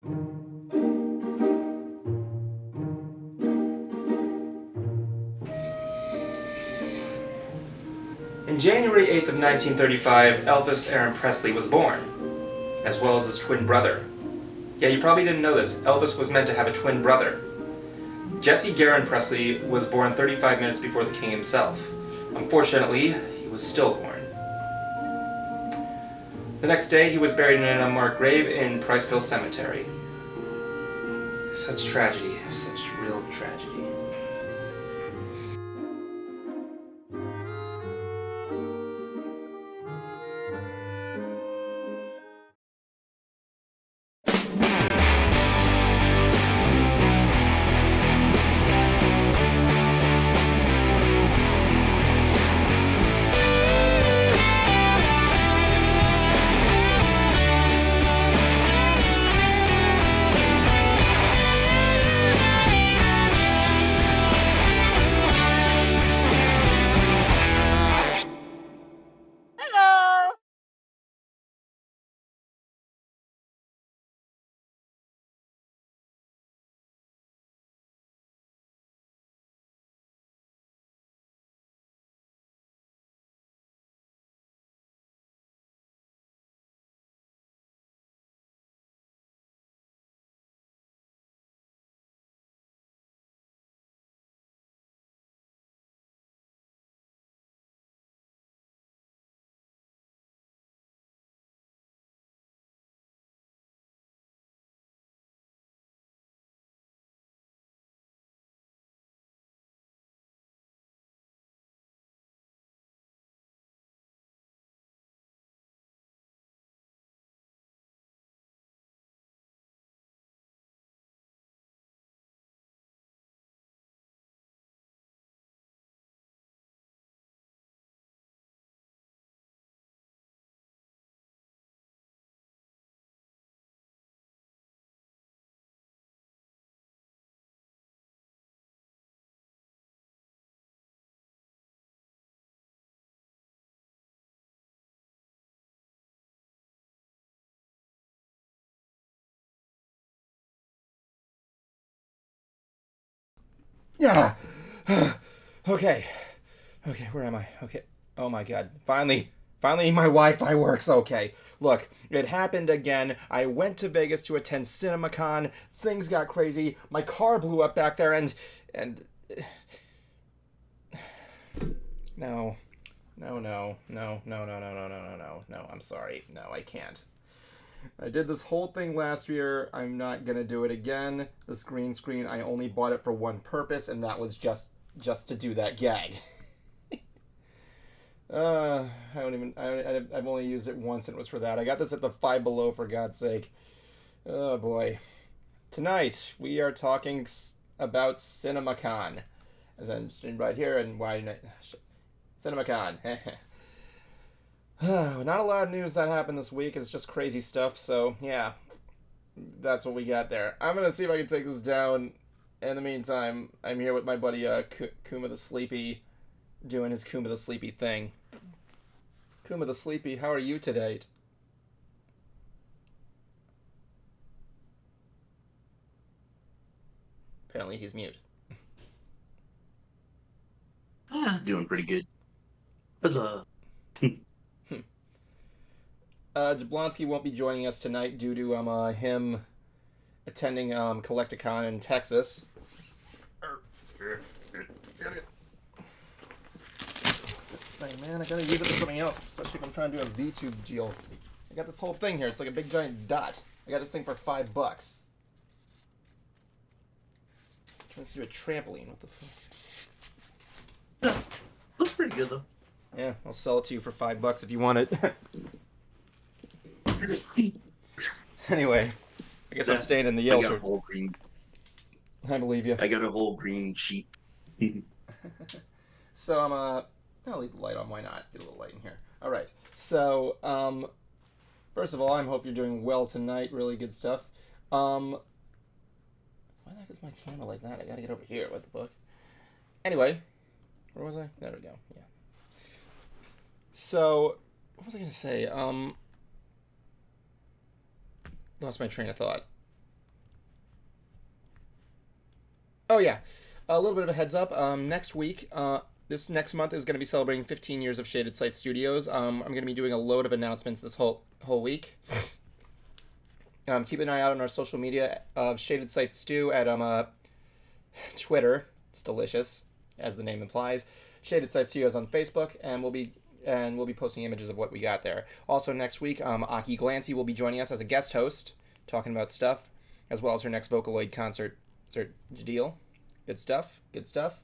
In January 8th of 1935, Elvis Aaron Presley was born, as well as his twin brother. Yeah, you probably didn't know this. Elvis was meant to have a twin brother. Jesse Garon Presley was born 35 minutes before the king himself. Unfortunately, he was stillborn. The next day, he was buried in an unmarked grave in Priceville Cemetery. Such tragedy. Such real tragedy. Yeah. Okay, where am I? Okay. Oh my god. Finally my Wi-Fi works. Okay. Look, it happened again. I went to Vegas to attend CinemaCon. Things got crazy. My car blew up back there and no. No. I'm sorry. No, I can't. I did this whole thing last year. I'm not gonna do it again. This green screen, I only bought it for one purpose, and that was just to do that gag. I've only used it once, and it was for that. I got this at the Five Below, for God's sake. Oh boy. Tonight we are talking about CinemaCon, as I'm sitting right here, and why didn't I? CinemaCon. Not a lot of news that happened this week. It's just crazy stuff. So yeah, that's what we got there. I'm gonna see if I can take this down. In the meantime, I'm here with my buddy Kuma the Sleepy, doing his Kuma the Sleepy thing. Kuma the Sleepy, how are you today? Apparently he's mute. Doing pretty good. Huzzah. Jablonski won't be joining us tonight due to him attending Collecticon in Texas. This thing, man, I gotta use it for something else, especially if I'm trying to do a VTube deal. I got this whole thing here. It's like a big giant dot. I got this thing for $5. Let's do a trampoline. What the fuck? Yeah, looks pretty good though. Yeah, I'll sell it to you for $5 if you want it. Anyway, I guess I'm staying in the Yale I got shirt. a whole green. I believe you. I got a whole green sheet. So I'll leave the light on. Why not? Get a little light in here. All right. So first of all, I hope you're doing well tonight. Really good stuff. Why the heck is my camera like that? I gotta get over here. What the fuck? Anyway, where was I? There we go. Yeah. So, what was I gonna say? Lost my train of thought. Oh yeah, a little bit of a heads up. Next week, this next month is going to be celebrating 15 years of Shaded Sight Studios. I'm going to be doing a load of announcements this whole week. Keep an eye out on our social media of Shaded Sight Stew at Twitter. It's delicious, as the name implies. Shaded Sight Studios on Facebook, and we'll be posting images of what we got there. Also next week, Aki Glancy will be joining us as a guest host, talking about stuff, as well as her next Vocaloid concert deal. Good stuff. Good stuff.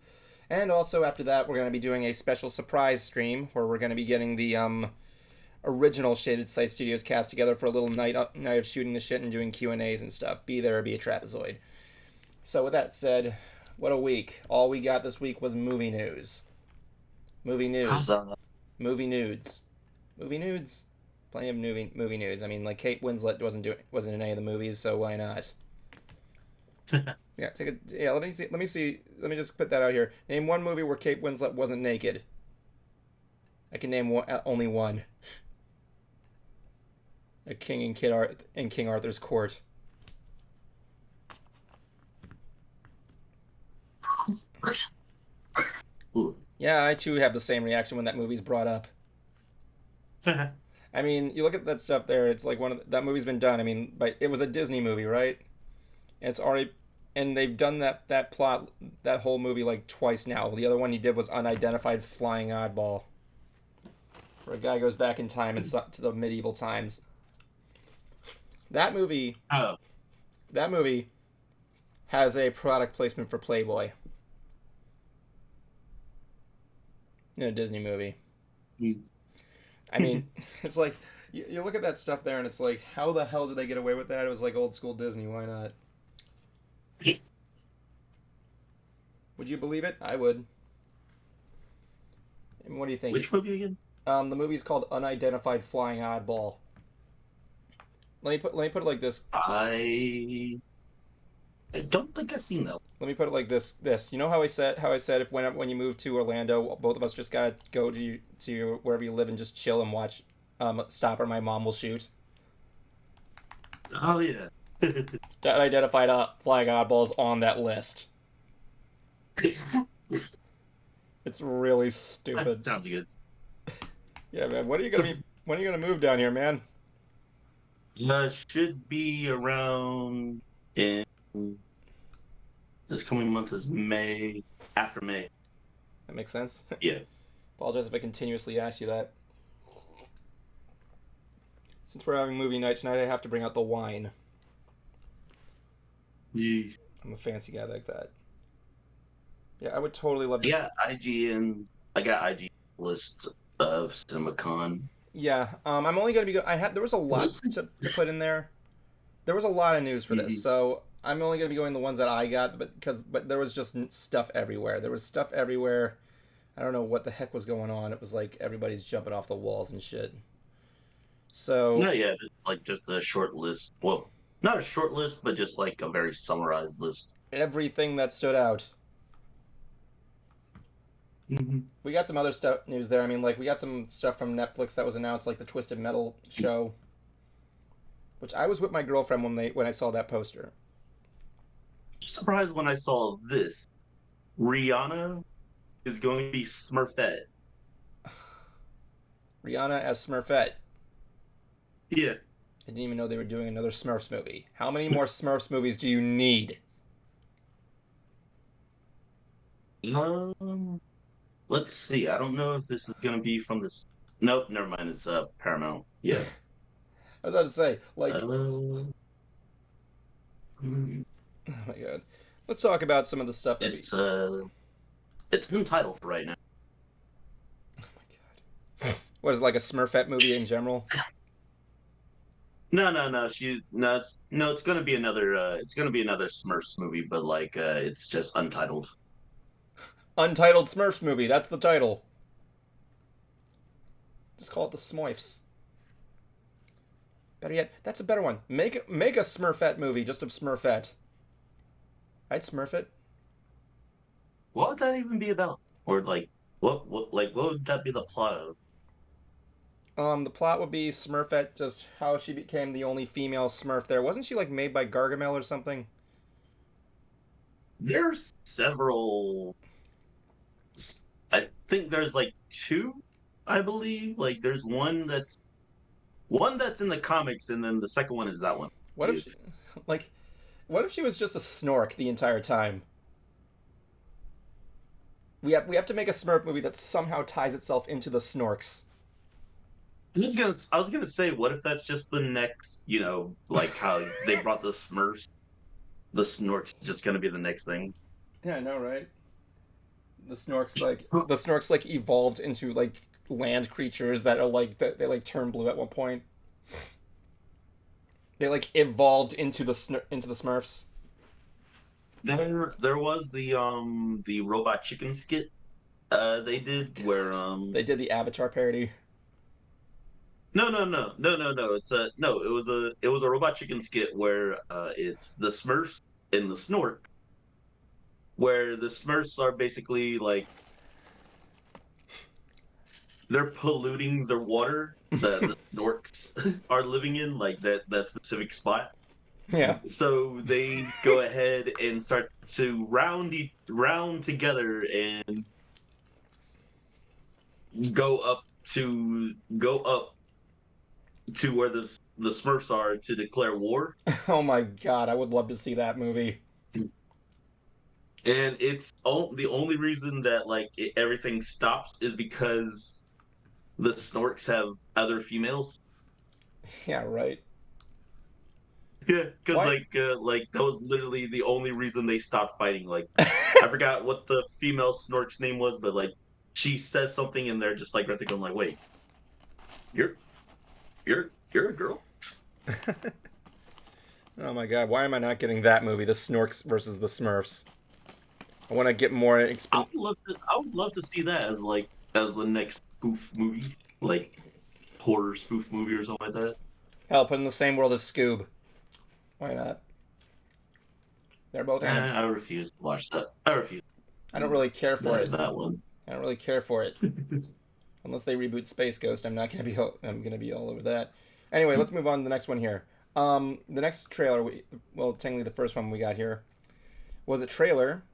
And also after that, we're going to be doing a special surprise stream where we're going to be getting the original Shaded Sight Studios cast together for a little night of shooting the shit and doing Q&As and stuff. Be there or be a trapezoid. So with that said, what a week. All we got this week was movie news. Movie news. Movie nudes. Movie nudes. Plenty of movie nudes. I mean, like, Kate Winslet wasn't in any of the movies, so why not? Yeah, let me see. Let me just put that out here. Name one movie where Kate Winslet wasn't naked. I can name only one. A King in King Arthur's Court. Ooh. Yeah, I too have the same reaction when that movie's brought up. I mean, you look at that stuff there. It's like that movie's been done. I mean, but it was a Disney movie, right? And it's already, and they've done that plot, that whole movie like twice now. The other one he did was Unidentified Flying Oddball, where a guy goes back in time and to the medieval times. That movie. Oh. That movie has a product placement for Playboy. In a Disney movie. I mean, it's like, you look at that stuff there and it's like, how the hell did they get away with that? It was like old school Disney, why not? Would you believe it? I would. And what do you think? Which movie again? The movie's called Unidentified Flying Oddball. Let me put it like this. I don't think I've seen that. Let me put it like this. You know how I said if when you move to Orlando, both of us just gotta go to wherever you live and just chill and watch Stop or My Mom Will Shoot. Oh yeah. Unidentified Flying Oddballs on that list. It's really stupid. That sounds good. Yeah, man. When are you gonna move down here, man? Should be around in this coming month is May, after May. That makes sense. Yeah. Apologize if I continuously ask you that. Since we're having movie night tonight, I have to bring out the wine. Yeah. I'm a fancy guy like that. Yeah, I would totally love to. Yeah, I got IG list of CinemaCon. Yeah, I'm only gonna be. There was a lot to put in there. There was a lot of news for this, so I'm only gonna be going the ones that I got. But there was just stuff everywhere. There was stuff everywhere. I don't know what the heck was going on. It was like everybody's jumping off the walls and shit. So. No, yeah, just a short list. Well, not a short list, but just like a very summarized list. Everything that stood out. We got some other news there. I mean, like, we got some stuff from Netflix that was announced, like the Twisted Metal show, which I was with my girlfriend when I saw that poster. Surprised when I saw this. Rihanna is going to be Smurfette. Rihanna as Smurfette. Yeah. I didn't even know they were doing another Smurfs movie. How many more Smurfs movies do you need? Let's see. I don't know if this is going to be from this. Nope, never mind. It's Paramount. Yeah. I was about to say, like. Oh my god. Let's talk about some of the stuff that it's untitled for right now. Oh my god. What is it, like a Smurfette movie in general? No. It's gonna be another. It's gonna be another Smurfs movie, but like, it's just untitled. Untitled Smurfs movie. That's the title. Just call it the Smurfs. Better yet, that's a better one. Make a Smurfette movie just of Smurfette. I'd Smurf it. What would that even be about? Or like, what would that be the plot of? The plot would be Smurfette, just how she became the only female Smurf there. Wasn't she like made by Gargamel or something? There's several. I think there's like two, I believe. Like there's one that's in the comics, and then the second one is that one. What if, like, what if she was just a snork the entire time? We have to make a Smurf movie that somehow ties itself into the snorks. I was gonna say, what if that's just the next, like how they brought the Snorks just gonna be the next thing. Yeah, I know, right? The snorks like evolved into like land creatures that are like that they like turn blue at one point. They like evolved into into the Smurfs. There was the robot chicken skit they did where They did the Avatar parody. no, it's a no it was a robot chicken skit where it's the Smurfs and the Snork, where the Smurfs are basically like they're polluting the water the Snorks are living in, like that specific spot. Yeah. So they go ahead and start to round together and go up to where the Smurfs are to declare war. Oh my god, I would love to see that movie. And the only reason that like everything stops is because the Snorks have other females. Yeah, right. Yeah, because Why? like that was literally the only reason they stopped fighting. Like I forgot what the female Snork's name was, but like she says something and they're just like right there going like, wait, you're you're a girl. Oh my god, why am I not getting that movie? The Snorks versus the Smurfs. I want to get more I would love to see that as the next spoof movie, like horror spoof movie or something like that. Hell, put in the same world as Scoob. Why not? They're both animals. I refuse to watch that. I refuse I don't really care for it. that one. I don't really care for it. Unless they reboot Space Ghost, I'm gonna be all over that. Anyway, let's move on to the next one here. The next trailer, technically the first one we got here, was a trailer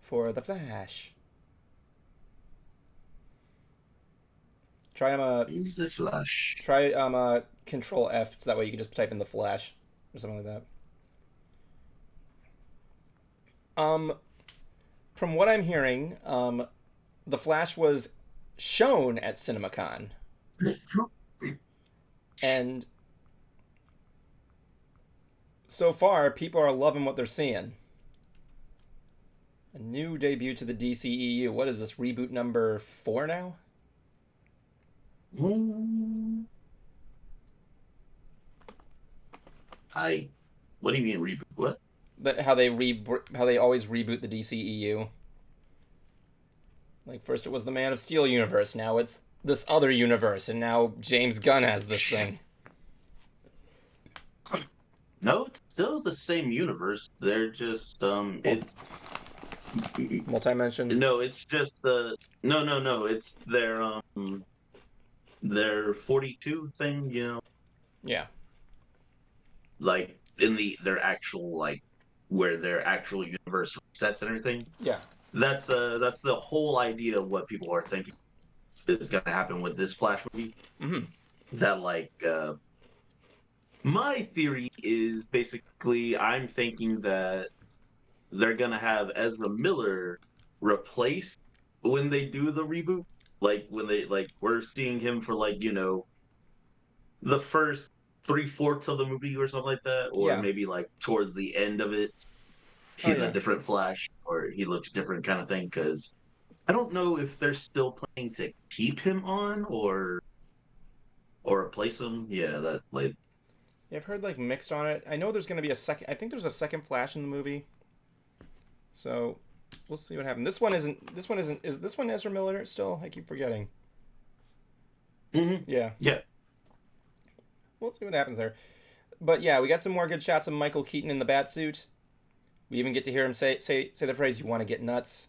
for The Flash. Try Use the Flash. Control F, so that way you can just type in The Flash or something like that. From what I'm hearing, The Flash was shown at CinemaCon, and so far people are loving what they're seeing. A new debut to the DCEU. What is this, reboot number 4 now? What do you mean reboot? What? How they always reboot the DCEU. Like first it was the Man of Steel universe, now it's this other universe, and now James Gunn has this thing. No, it's still the same universe. They're just it's Multi-mention. no, it's just no. It's their 42 thing, Yeah. like in their actual like where their actual universe sets and everything. Yeah. That's the whole idea of what people are thinking is going to happen with this Flash movie. Mm-hmm. That like my theory is basically I'm thinking that they're gonna have Ezra Miller replace when they do the reboot. Like when they like we're seeing him for like the first 3/4 of the movie or something like that, or Yeah. maybe like towards the end of it, he's a different Flash or he looks different kind of thing. Because I don't know if they're still planning to keep him on or replace him. Yeah, that like. Yeah, I've heard like mixed on it. I know there's going to be a second. I think there's a second Flash in the movie. So we'll see what happens. This one isn't. Is this one Ezra Miller still? I keep forgetting. Mm-hmm. Yeah. Yeah. We'll see what happens there. But yeah, we got some more good shots of Michael Keaton in the Batsuit. We even get to hear him say the phrase, "You want to get nuts."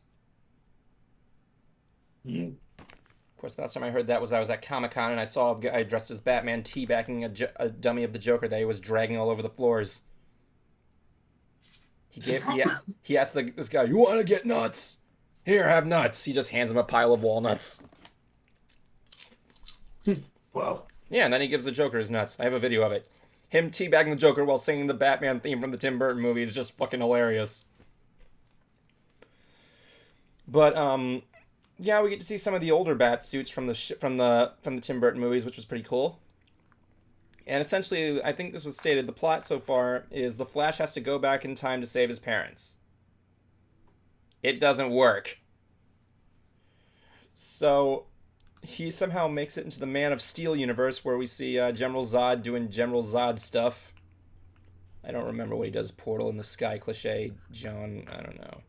Mm. Of course, the last time I heard that was I was at Comic-Con and I saw a guy dressed as Batman teabagging a dummy of the Joker that he was dragging all over the floors. He asked this guy, "You want to get nuts? Here, have nuts." He just hands him a pile of walnuts. Wow. Yeah, and then he gives the Joker his nuts. I have a video of it. Him teabagging the Joker while singing the Batman theme from the Tim Burton movie is just fucking hilarious. But yeah, we get to see some of the older bat suits from the Tim Burton movies, which was pretty cool. And essentially, I think this was stated, the plot so far is the Flash has to go back in time to save his parents. It doesn't work. So he somehow makes it into the Man of Steel universe, where we see General Zod doing General Zod stuff. I don't remember what he does. Portal in the sky cliche. John, I don't know.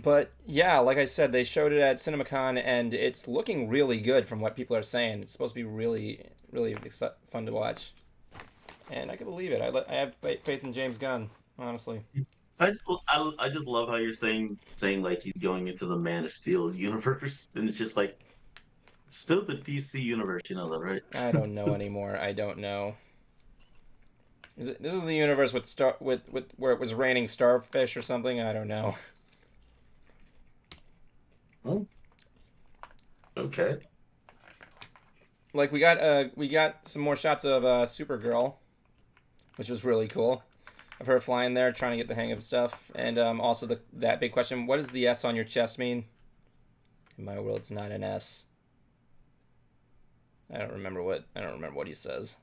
But yeah, like I said, they showed it at CinemaCon, and it's looking really good from what people are saying. It's supposed to be really, really fun to watch. And I can believe it. I have faith in James Gunn, honestly. I just love how you're saying like he's going into the Man of Steel universe, and it's just like still the DC universe, you know that, right? I don't know anymore. I don't know. This is the universe with where it was raining starfish or something? I don't know. Oh. Okay. Like we got some more shots of Supergirl, which was really cool. Of her flying there, trying to get the hang of stuff, and also that big question: what does the S on your chest mean? In my world, it's not an S. I don't remember what he says.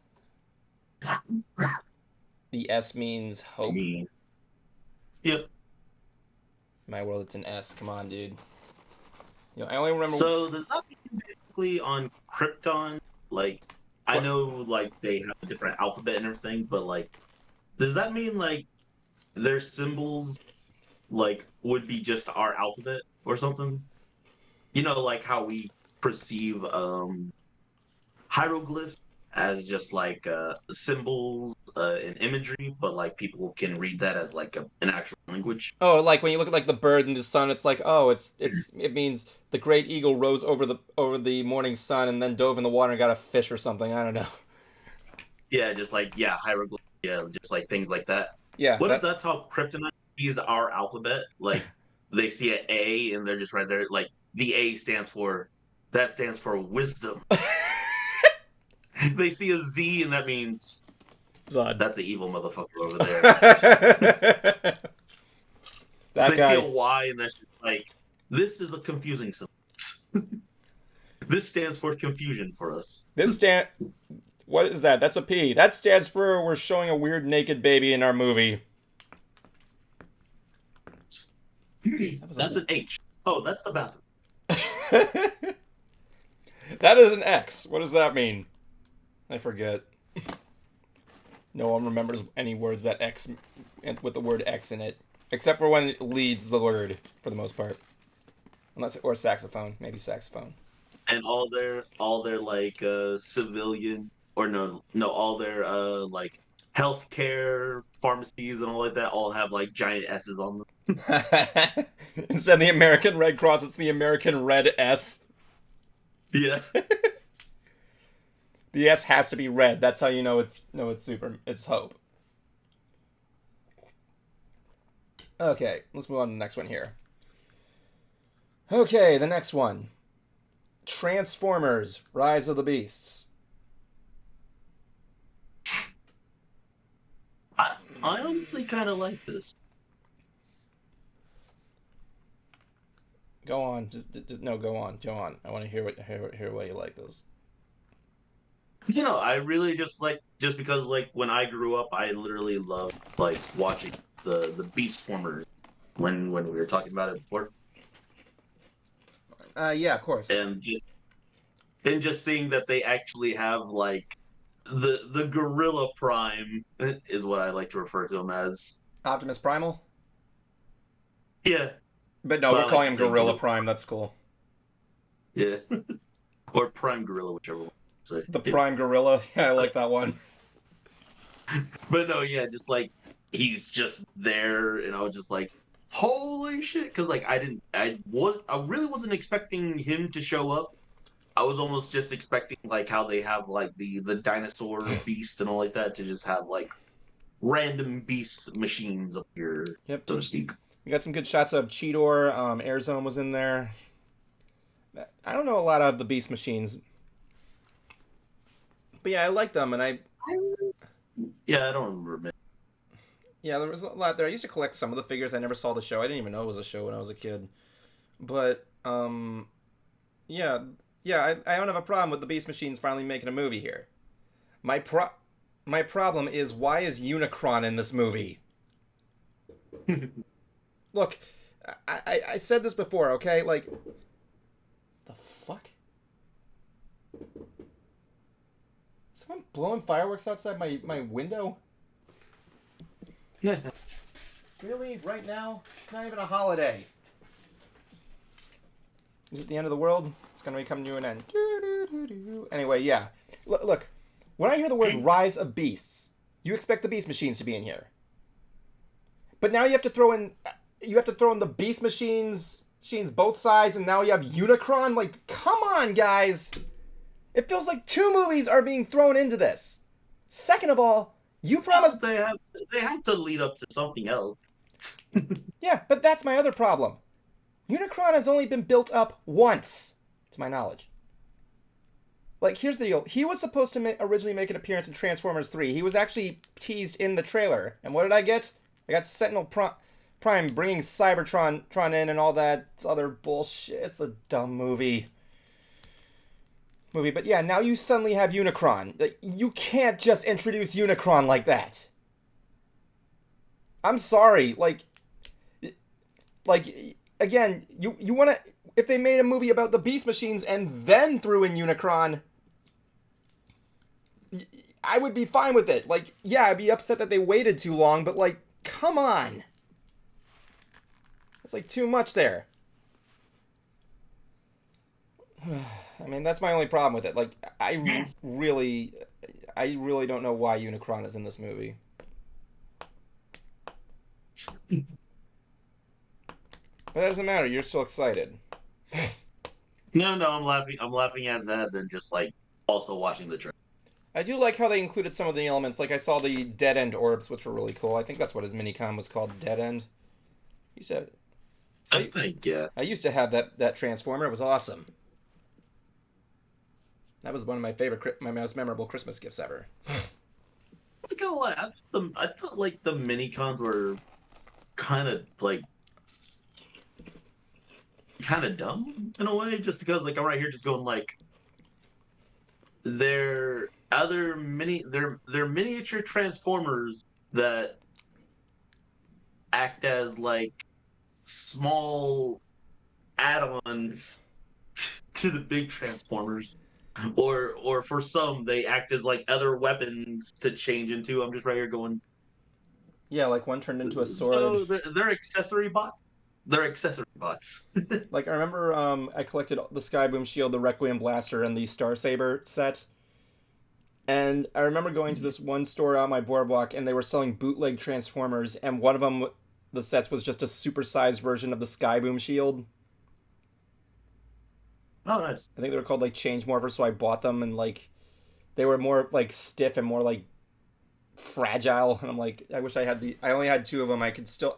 The S means hope. Yep. In my world, it's an S. Come on, dude. You know, I only remember. So does that mean basically on Krypton? Like, I know like they have a different alphabet and everything, but like, does that mean like their symbols like would be just our alphabet or something? You know, like how we perceive hieroglyphs as just like symbols and imagery, but like people can read that as like an actual language. Oh, like when you look at like the bird and the sun, it's like, oh, it means the great eagle rose over the morning sun and then dove in the water and got a fish or something. I don't know. Yeah, just like hieroglyphs. Yeah, just like things like that. Yeah. What if that's how Kryptonite sees our alphabet? Like they see an A and they're just right there. Like the A stands for wisdom. They see a Z and that means Zod. that's an evil motherfucker over there. That they guy. see a Y and that's just like this is a confusing symbol. This stands for confusion for us. What is that? That's a P. That stands for we're showing a weird naked baby in our movie. That's an H. Oh, that's the bathroom. That is an X. What does that mean? I forget. No one remembers any words that X with the word X in it, except for when it leads the word for the most part. Or saxophone, maybe saxophone. And all their like civilian or all their like healthcare pharmacies and all like that all have like giant S's on them. Instead of the American Red Cross, it's the American Red S. Yeah. The S has to be red. That's how you know it's hope. Okay, let's move on to the next one here. Okay, the next one. Transformers: Rise of the Beasts. I honestly kind of like this. Go on, go on. I want to hear why you like this. You know, I really just because like when I grew up, I literally loved like watching the Beastformers when we were talking about it before. Yeah, of course. And just seeing that they actually have like the Gorilla Prime is what I like to refer to him as. Optimus Primal? Yeah. But no, we're calling him Gorilla Prime. That's cool. Yeah. Or Prime Gorilla, whichever one. The Prime Gorilla. Yeah, I like that one. But no, yeah, just like he's just there, and I was just like, holy shit! Because like I really wasn't expecting him to show up. I was almost just expecting like how they have like the dinosaur beast and all like that to just have like random beast machines up here, Yep. so to speak. We got some good shots of Cheetor. Airzone was in there. I don't know a lot of the beast machines, but yeah, I like them, and Yeah, I don't remember. Man. yeah, there was a lot there. I used to collect some of the figures. I never saw the show. I didn't even know it was a show when I was a kid. But yeah, I don't have a problem with the beast machines finally making a movie here. My problem is, why is Unicron in this movie? Look, I said this before, okay? Like, the fuck? Someone blowing fireworks outside my window? Really? Right now? It's not even a holiday. Is it the end of the world? It's going to be coming to an end. Anyway, yeah. Look, when I hear the word Rise of Beasts, you expect the beast machines to be in here. But now you have to throw in the beast machines both sides, and now you have Unicron. Like, come on, guys. It feels like 2 movies are being thrown into this. Second of all, you promised they have to lead up to something else. Yeah, but that's my other problem. Unicron has only been built up once, to my knowledge. Like, here's the deal. He was supposed to originally make an appearance in Transformers 3. He was actually teased in the trailer. And what did I get? I got Sentinel Prime bringing Cybertron in and all that other bullshit. It's a dumb movie. But yeah, now you suddenly have Unicron. You can't just introduce Unicron like that. I'm sorry. Like again, you want to... If they made a movie about the Beast Machines and then threw in Unicron, I would be fine with it. Like, yeah, I'd be upset that they waited too long, but, like, come on. It's, like, too much there. I mean, that's my only problem with it. Like, I really don't know why Unicron is in this movie. But that doesn't matter. You're still excited. No, I'm laughing. I'm laughing at that than just like also watching the trailer. I do like how they included some of the elements. Like, I saw the Dead End orbs, which were really cool. I think that's what his minicon was called, Dead End. He said, I think, yeah. I used to have that Transformer. It was awesome. That was one of my most memorable Christmas gifts ever. I'm gonna lie. I thought like the mini cons were kind of dumb in a way, just because like I'm right here just going like they're miniature Transformers that act as like small add-ons to the big Transformers. Or for some, they act as like other weapons to change into. I'm just right here going. Yeah, like one turned into a sword. So they're accessory bots. They're accessory bots. Like, I remember I collected the Skyboom Shield, the Requiem Blaster, and the Star Saber set. And I remember going to this one store on my boardwalk, and they were selling bootleg Transformers, and one of them, the sets, was just a supersized version of the Skyboom Shield. Oh, nice. I think they were called, like, Change Morphers, so I bought them, and, like, they were more, like, stiff and more, like, fragile. And I'm like, I wish I had I only had 2 of them. I could still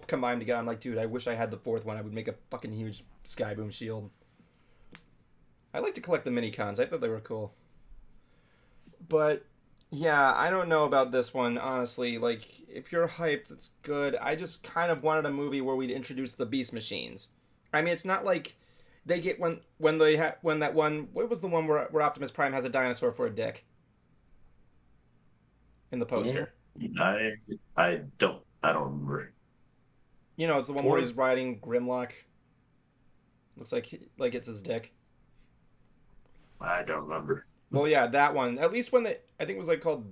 combine them together. I'm like, dude, I wish I had the 4th one. I would make a fucking huge Skyboom Shield. I like to collect the mini-cons. I thought they were cool. But, yeah, I don't know about this one, honestly. Like, if you're hyped, it's good. I just kind of wanted a movie where we'd introduce the Beast Machines. I mean, it's not like they get what was the one where Optimus Prime has a dinosaur for a dick? In the poster. I don't remember. You know, it's the one where he's riding Grimlock. Looks like it's his dick. I don't remember. Well, yeah, that one. At least when I think it was like called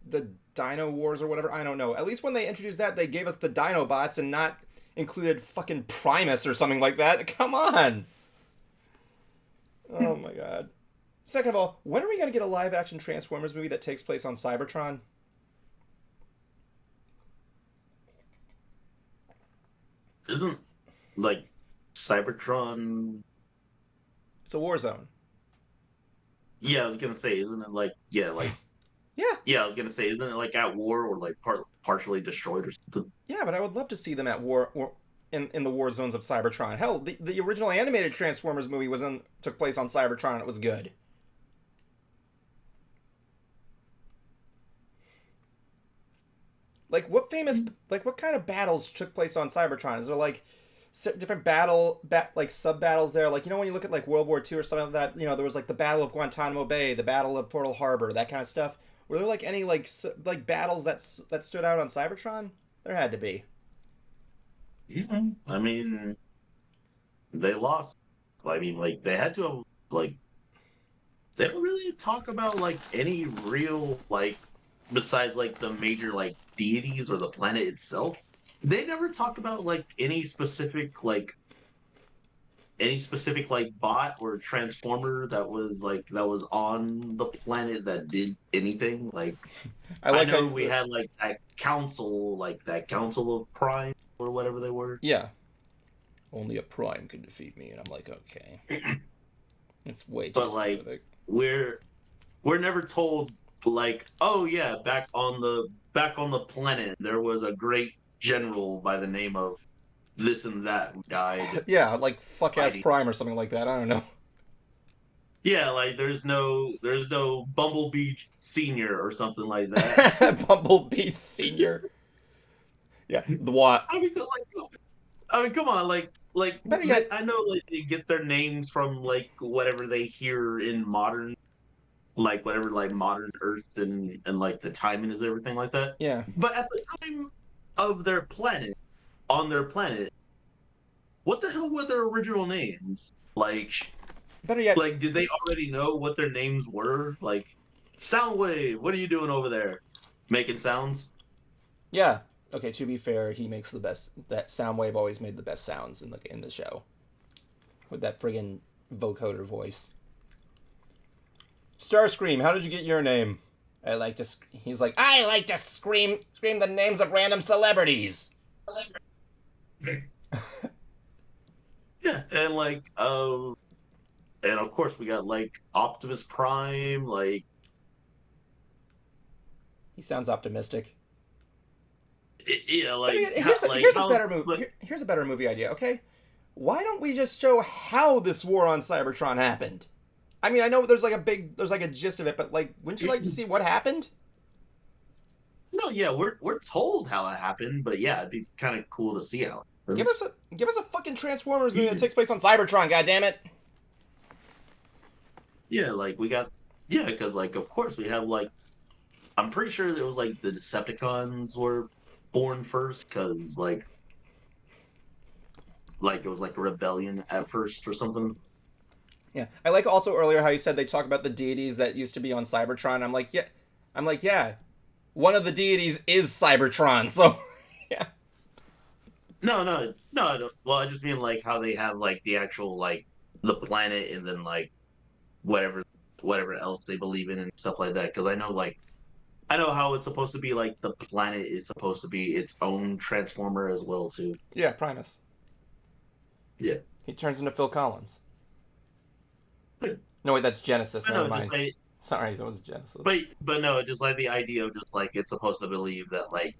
the Dino Wars or whatever. I don't know. At least when they introduced that, they gave us the Dinobots and not included fucking Primus or something like that. Come on. Oh my god. Second of all, when are we gonna get a live-action Transformers movie that takes place on Cybertron? Isn't like Cybertron? It's a war zone. Yeah, I was gonna say, isn't it like Yeah. Yeah, I was gonna say, isn't it like at war or like partially destroyed or something? Yeah, but I would love to see them at war or in the war zones of Cybertron. Hell, the original animated Transformers movie took place on Cybertron and it was good. Like what kind of battles took place on Cybertron? Is there like different like sub battles there? Like, you know, when you look at like World War II or something like that, you know, there was like the Battle of Guantanamo Bay, the Battle of Pearl Harbor, that kind of stuff. Were there like any like battles that stood out on Cybertron? There had to be. Yeah. I mean, they lost. I mean, like they had to have like they don't really talk about like any real like besides like the major like deities or the planet itself. They never talk about like any specific like bot or transformer that was on the planet that did anything. Like I I like how know you we said, had like that council of prime or whatever they were. yeah, only a prime could defeat me, and I'm like, okay, it's way too But like specific. we're we're never told like, oh yeah, back on the planet there was a great general by the name of this and that who died Yeah, like fuck ass fighting. prime or something like that. I don't know. Yeah, like there's no Bumblebee Senior or something like that. Bumblebee Senior. Yeah, the what? I mean, come on, Better yet, I know like they get their names from like whatever they hear in modern like whatever like modern Earth and like the timing is everything like that. yeah. But at the time of their planet, on their planet, what the hell were their original names? Better yet, Did they already know what their names were? Like, Soundwave, what are you doing over there? Making sounds? yeah. Okay, to be fair, he makes the best. That Soundwave always made the best sounds in the show with that friggin' vocoder voice. Starscream, how did you get your name? I like to. He's like, I like to scream the names of random celebrities. Yeah, and of course we got like Optimus Prime, like He sounds optimistic. yeah, Better like yet, how, like here's a how better movie. Here's a better movie idea. Okay, why don't we just show how this war on Cybertron happened? I mean, I know there's like a gist of it, but like, wouldn't you like to see what happened? no, yeah, we're told how it happened, but yeah, it'd be kind of cool to see how it happens. Give us a fucking Transformers movie that takes place on Cybertron. God damn it! Yeah, like we got yeah, because like of course we have like I'm pretty sure it was like the Decepticons were born first because like it was like a rebellion at first or something. Yeah, I like also earlier how you said they talk about the deities that used to be on Cybertron. I'm like, yeah, one of the deities is Cybertron. So, yeah, No, I don't. Well, I just mean like how they have like the actual like the planet and then like whatever whatever else they believe in and stuff like that. Because I know how it's supposed to be like the planet is supposed to be its own transformer as well too. yeah, Primus. Yeah, He turns into Phil Collins. No, wait, that's Genesis. I Never know. Just mind. like Sorry, that was Genesis. but no, just like the idea of just like it's supposed to believe that like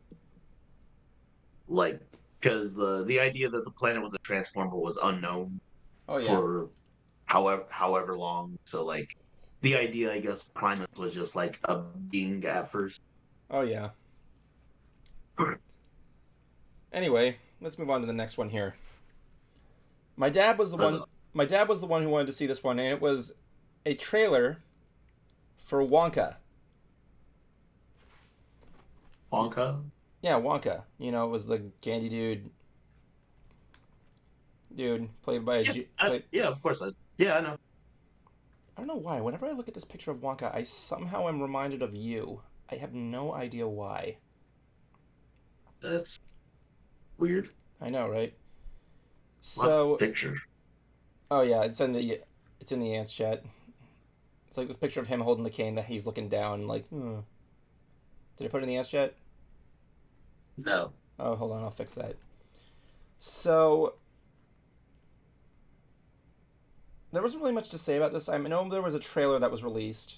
because the idea that the planet was a transformer was unknown Oh yeah, for however long. So like the idea, I guess, Primus was just like a being at first. oh yeah. Anyway, let's move on to the next one here. My dad was the Was one. it My dad was the one who wanted to see this one, and it was a trailer for Wonka. Wonka? Yeah, Wonka. You know, it was the candy dude played by a Yeah, played. yeah, of course. Yeah, I know. I don't know why. Whenever I look at this picture of Wonka, I somehow am reminded of you. I have no idea why. That's weird. I know, right? What So, picture? oh yeah, it's in the ants chat. It's like this picture of him holding the cane that he's looking down, like. Did I put it in the ants chat? No. Oh, hold on, I'll fix that. So, there wasn't really much to say about this. I know there was a trailer that was released,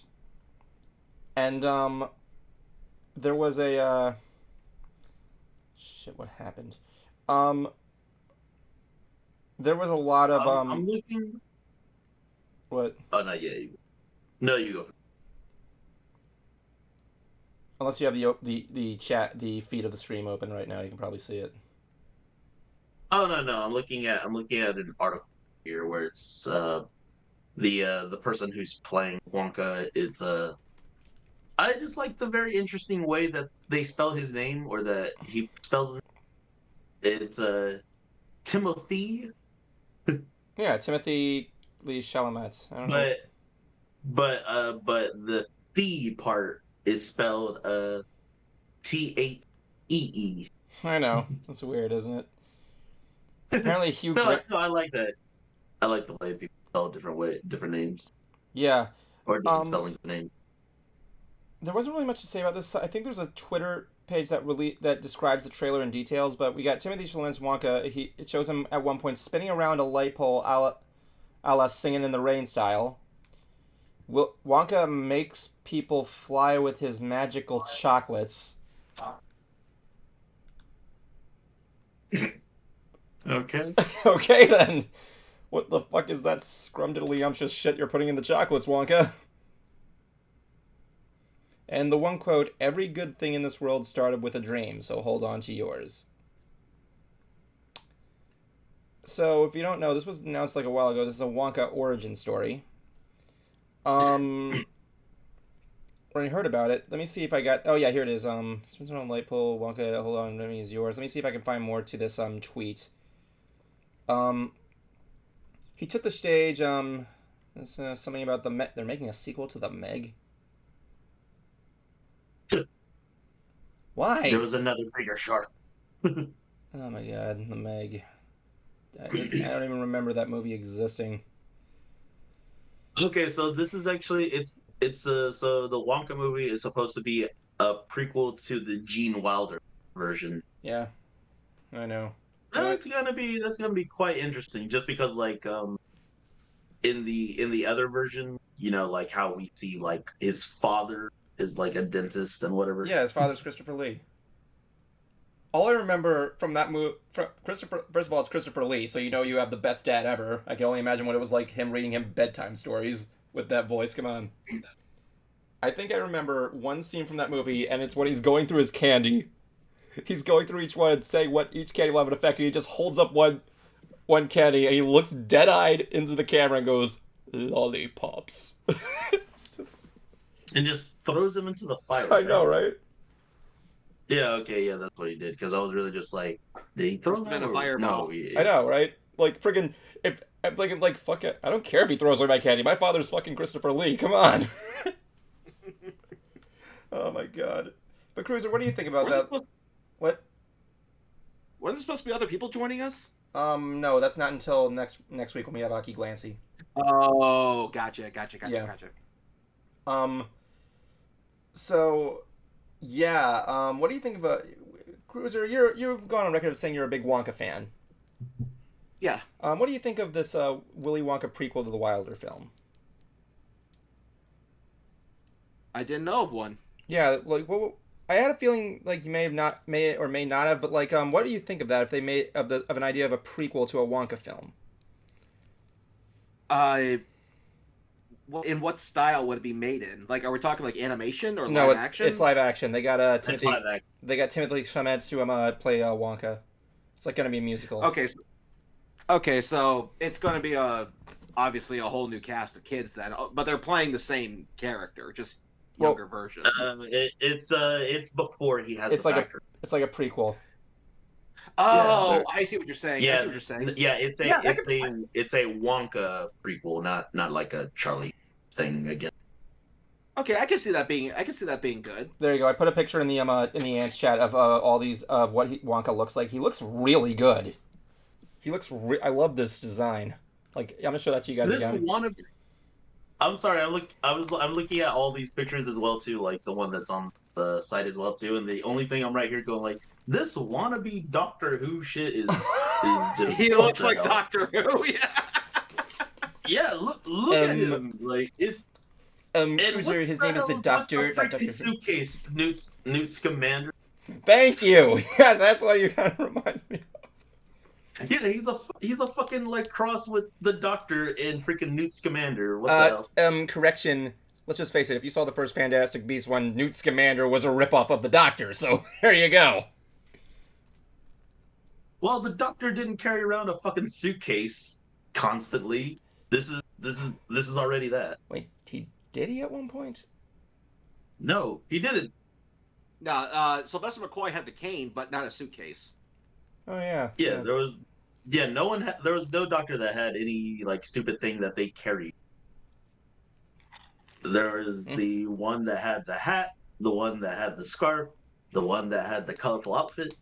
and there was a shit. What happened? There was a lot of I'm looking. what? Oh, not yet. No, you go. Unless you have the chat, the feed of the stream open right now, you can probably see it. Oh no, I'm looking at an article here where it's the person who's playing Wonka. It's I just like the very interesting way that they spell his name, or that he spells it. It's Timothy, Yeah, Timothy Lee Chalamet. I don't know. but the "the" part is spelled Thee. I know. That's weird, isn't it? Apparently, Hugh No, Grant. no, I like that. I like the way people spell different names, Yeah. or different spellings of names. There wasn't really much to say about this. I think there's a Twitter page that describes the trailer in details, but we got Timothy Chalamet's Wonka. It shows him at one point spinning around a light pole, a la Singing in the Rain style. Wonka makes people fly with his magical chocolates. Okay. Okay then. What the fuck is that scrumdiddlyumptious shit you're putting in the chocolates, Wonka? And the one quote, every good thing in this world started with a dream, so hold on to yours. So, if you don't know, this was announced like a while ago. This is a Wonka origin story. When I heard about it, let me see if I got... Oh, yeah, here it is. Spins around light pole, Wonka, hold on, let me use yours. Let me see if I can find more to this tweet. He took the stage, there's something about they're making a sequel to the Meg. Why? There was another bigger shark. Oh my god, the Meg. I don't even remember that movie existing. Okay, so this is actually so the Wonka movie is supposed to be a prequel to the Gene Wilder version. Yeah, I know. That's gonna be quite interesting, just because like in the other version, like how we see like his father is like a dentist and whatever. Yeah, his father's Christopher Lee. All I remember from that movie, first of all, it's Christopher Lee, so you have the best dad ever. I can only imagine what it was like him reading him bedtime stories with that voice. Come on. I think I remember one scene from that movie, and it's when he's going through his candy. He's going through each one and saying what each candy will have an effect, and he just holds up one candy, and he looks dead-eyed into the camera and goes, lollipops. And just throws him into the fire. I know, right? Yeah, okay, yeah, that's what he did. Because I was really just like, did he throw him in a fireball? No, I know, right? Like, friggin', if I'm thinking, like, fuck it, I don't care if he throws away my candy. My father's fucking Christopher Lee. Come on. Oh my god. But Cruiser, what do you think about that? What? Wasn't there supposed to be other people joining us? No, that's not until next week when we have Aki Glancy. Oh, gotcha. So, yeah, what do you think of Cruiser? You've gone on record of saying you're a big Wonka fan. Yeah. What do you think of this Willy Wonka prequel to the Wilder film? I didn't know of one. Yeah, like I had a feeling like you may not have, but like, what do you think of that if they made of an idea of a prequel to a Wonka film? In what style would it be made in? Like, are we talking like animation or live action? It's live action. They got Timothy. They got Timothy Chalamet to play Wonka. It's like gonna be a musical. Okay, so it's gonna be obviously a whole new cast of kids then, but they're playing the same character, just younger versions. It's before he has. It's like a prequel. Oh, yeah, I see what you're saying. Yeah, I see what you're saying. Yeah, it's a Wonka prequel, not like a Charlie thing again. Okay, I can see that being good. There you go. I put a picture in the ants chat of all these of what Wonka looks like. He looks really good. I love this design. Like, I'm gonna show that to you guys again. I'm sorry. I'm looking at all these pictures as well too, like the one that's on the site as well too. And the only thing I'm right here going like, this wannabe Doctor Who shit is just. He looks like Doctor Who. Yeah. Yeah. Look at him. Like it. And cruiser. what His the name is hell the that Doctor. Not freaking Doctor. suitcase, Newt Scamander. Thank you. Yes, that's what you kind of remind me of. Yeah, he's a fucking like cross with the Doctor and freaking Newt Scamander. What the hell? Correction. Let's just face it. If you saw the first Fantastic Beasts one, Newt Scamander was a ripoff of the Doctor. So there you go. Well, the Doctor didn't carry around a fucking suitcase constantly. This is already that. Wait, did he at one point? No, he didn't. No, Sylvester McCoy had the cane, but not a suitcase. Oh yeah. Yeah, there was. Yeah, there was no Doctor that had any like stupid thing that they carried. There was the one that had the hat, the one that had the scarf, the one that had the colorful outfit.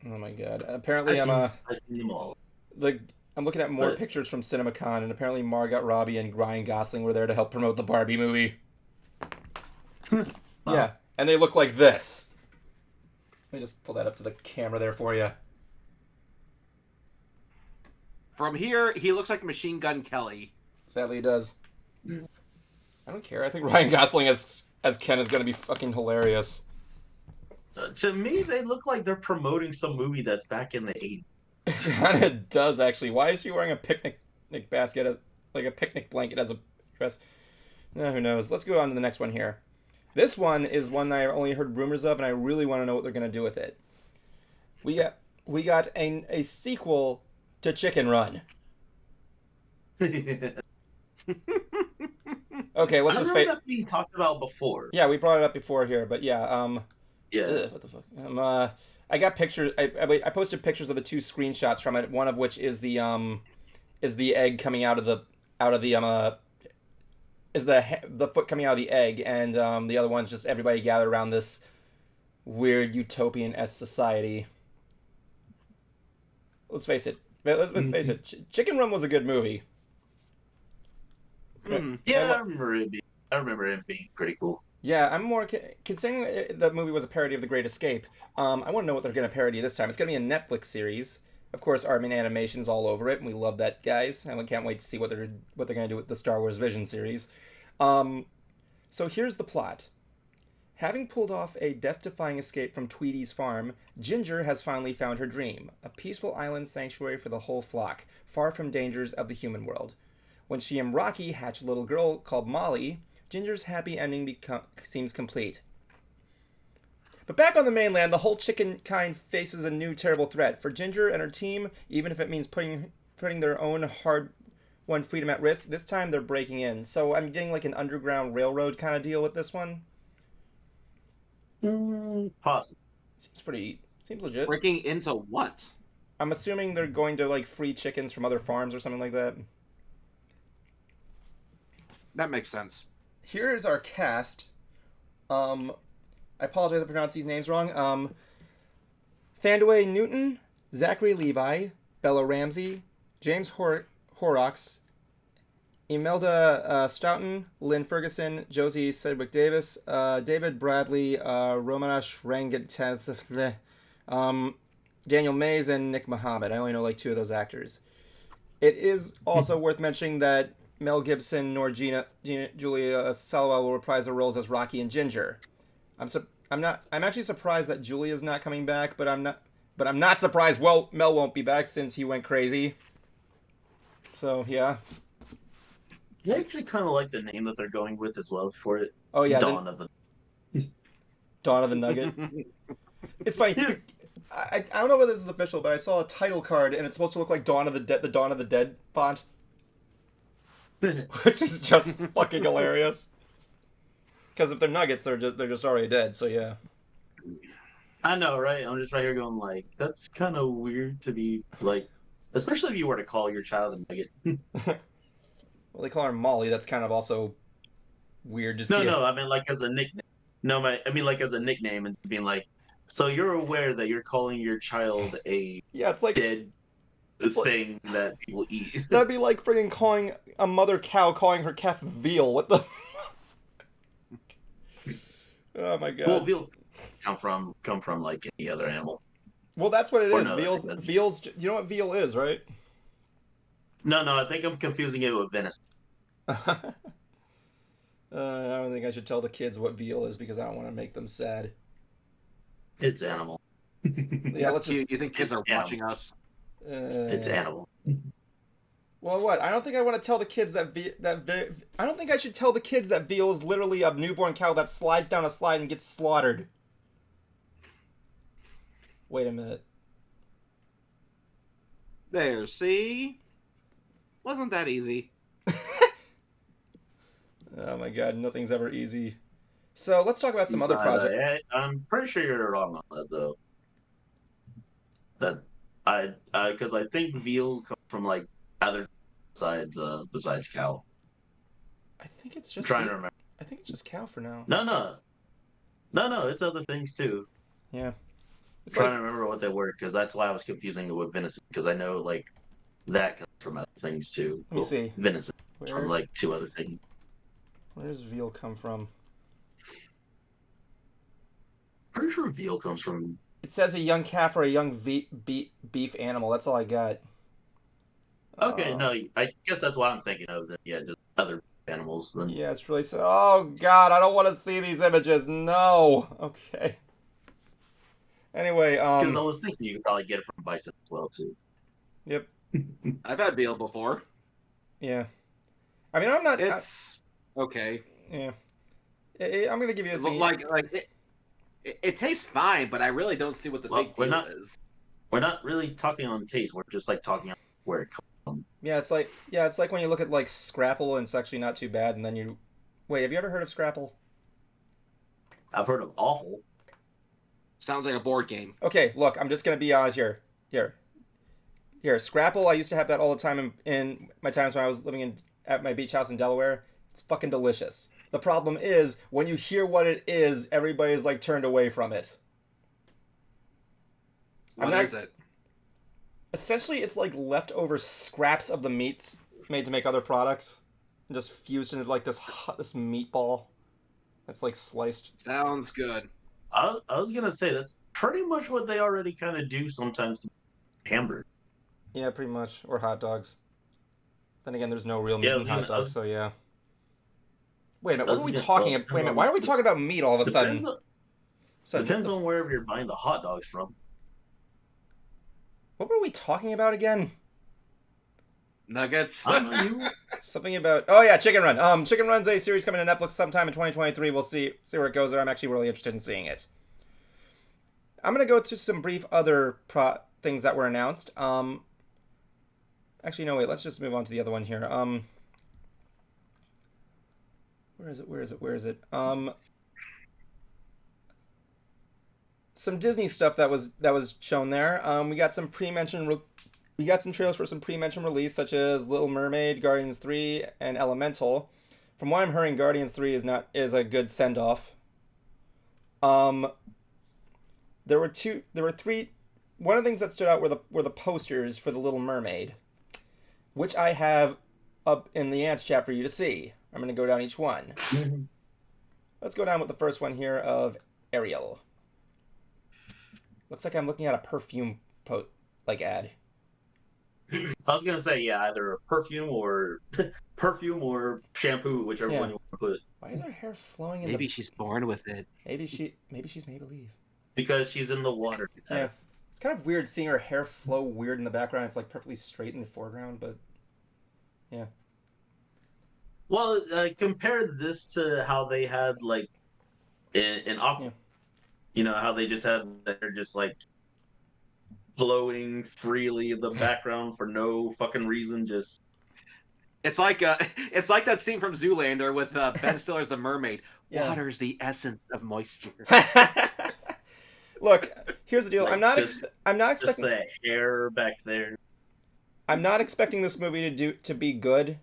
Oh my god. Apparently, I've seen them all. I'm looking at more pictures from CinemaCon, and apparently Margot Robbie and Ryan Gosling were there to help promote the Barbie movie. Yeah, and they look like this. Let me just pull that up to the camera there for you. From here, he looks like Machine Gun Kelly. Sadly, he does. I don't care. I think Ryan Gosling as Ken is going to be fucking hilarious. To me, they look like they're promoting some movie that's back in the 80s. It kind of does, actually. Why is she wearing a picnic basket, like a picnic blanket as a dress? No, who knows? Let's go on to the next one here. This one is one that I only heard rumors of, and I really want to know what they're going to do with it. We got a sequel to Chicken Run. Okay, let's just that being talked about before. Yeah, we brought it up before here, but yeah, yeah. What the fuck? I got pictures. I posted pictures of the two screenshots from it. One of which is the egg coming out of the is the foot coming out of the egg, and the other one's just everybody gathered around this weird utopian-esque society. Let's face it. Let's face it. Chicken Run was a good movie. Yeah, I remember it being pretty cool. Yeah, I'm more considering the movie was a parody of The Great Escape. I want to know what they're going to parody this time. It's going to be a Netflix series. Of course, Armin Animation's all over it, and we love that, guys. And we can't wait to see what they're going to do with the Star Wars Vision series. So here's the plot. Having pulled off a death-defying escape from Tweedy's farm, Ginger has finally found her dream, a peaceful island sanctuary for the whole flock, far from dangers of the human world. When she and Rocky hatch a little girl called Molly, Ginger's happy ending seems complete. But back on the mainland, the whole chicken kind faces a new terrible threat. For Ginger and her team, even if it means putting their own hard-won freedom at risk, this time they're breaking in. So I'm getting like an Underground Railroad kind of deal with this one. Possible. Seems legit. Breaking into what? I'm assuming they're going to like free chickens from other farms or something like that. That makes sense. Here is our cast. I apologize if I pronounced these names wrong. Thandaway Newton, Zachary Levi, Bella Ramsey, James Horrocks, Imelda Stoughton, Lynn Ferguson, Josie Sedgwick Davis, David Bradley, Romanesh Rangat, Daniel Mays, and Nick Muhammad. I only know like two of those actors. It is also worth mentioning that Mel Gibson nor Julia Salwa will reprise their roles as Rocky and Ginger. I'm actually surprised that Julia's not coming back, but I'm not surprised. Well, Mel won't be back since he went crazy. So yeah. I actually kind of like the name that they're going with as well for it. Oh yeah, Dawn of the Nugget. It's funny. I don't know whether this is official, but I saw a title card and it's supposed to look like the Dawn of the Dead font. Which is just fucking hilarious. Because if they're nuggets, they're just already dead. So yeah. I know, right? I'm just right here going like, that's kind of weird to be like, especially if you were to call your child a nugget. Well, they call her Molly. That's kind of also weird to see. No, I mean like as a nickname. I mean like as a nickname and being like, so you're aware that you're calling your child a it's like dead thing that people eat. That'd be like friggin' calling a mother cow calling her calf veal. What the? Oh my god. Well, veal come from like any other animal. Well, that's what it is. No, Veal's. You know what veal is, right? No, I think I'm confusing it with venison. I don't think I should tell the kids what veal is because I don't want to make them sad. It's animal. Yeah, let's cute. just. You think kids are watching us? It's animal. Well, what? I don't think I want to tell the kids that I don't think I should tell the kids that veal is literally a newborn cow that slides down a slide and gets slaughtered. Wait a minute. There, see? Wasn't that easy? Oh my god, nothing's ever easy. So let's talk about some other projects. I'm pretty sure you're wrong on that though. That because I think veal comes from like other sides besides cow. I think it's I'm just. trying to remember. I think it's just cow for now. No, it's other things too. Yeah. It's Trying like, to remember what they were because that's why I was confusing it with venison because I know like that comes from other things too. Let me see. Venison Where, from like two other things. where does veal come from? Pretty sure veal comes from. It says a young calf or a young beef animal. That's all I got. Okay, no, I guess that's what I'm thinking of. Then yeah, just other animals. Then Yeah, it's really so. Oh god, I don't want to see these images. No. Okay. Anyway, because I was thinking you could probably get it from bison as well too. Yep. I've had veal before. Yeah. I mean, I'm not. It's okay. Yeah. I'm gonna give you a C. Like it tastes fine, but I really don't see what the big deal is. We're not really talking on taste. We're just like talking on where it comes from. Yeah, it's like when you look at like Scrapple and it's actually not too bad, and then you wait. Have you ever heard of Scrapple? I've heard of awful. Sounds like a board game. Okay, look, I'm just gonna be honest here. Here, Scrapple. I used to have that all the time in my times when I was living at my beach house in Delaware. It's fucking delicious. The problem is when you hear what it is, everybody's like turned away from it. What is it? Essentially, it's like leftover scraps of the meats made to make other products, and just fused into like this meatball that's like sliced. Sounds good. I was gonna say that's pretty much what they already kind of do sometimes to hamburgers. Yeah, pretty much, or hot dogs. Then again, there's no real meat in hot dogs, so yeah. Wait a minute, what are we talking about? Wait a minute, why are we talking about meat all of a sudden? Depends on wherever you're buying the hot dogs from. What were we talking about again? Nuggets. Something about... Oh yeah, Chicken Run. Chicken Run's a series coming to Netflix sometime in 2023. We'll see where it goes there. I'm actually really interested in seeing it. I'm going to go through some brief other things that were announced. Actually, no, wait. Let's just move on to the other one here. Where is it? Some Disney stuff that was shown there. We got some we got some trailers for some pre-mentioned release, such as Little Mermaid, Guardians 3, and Elemental. From what I'm hearing, Guardians 3 is a good send-off. There were three. One of the things that stood out were the posters for the Little Mermaid, which I have up in the ants chat for you to see. I'm going to go down each one. Let's go down with the first one here of Ariel. Looks like I'm looking at a perfume ad. I was gonna say yeah, either a perfume or shampoo, whichever one you want to put. Why is her hair flowing in Maybe she's born with it. Maybe she's Maybelline. Because she's in the water. Yeah. It's kind of weird seeing her hair flow weird in the background. It's like perfectly straight in the foreground, but yeah. Well, compare this to how they had like in Aqua. Yeah. You know how they just had they're just like flowing freely in the background for no fucking reason. Just it's like that scene from Zoolander with Ben Stiller's The Mermaid. Yeah. Water's the essence of moisture. Look, here's the deal. Like I'm not just expecting the hair back there. I'm not expecting this movie to be good,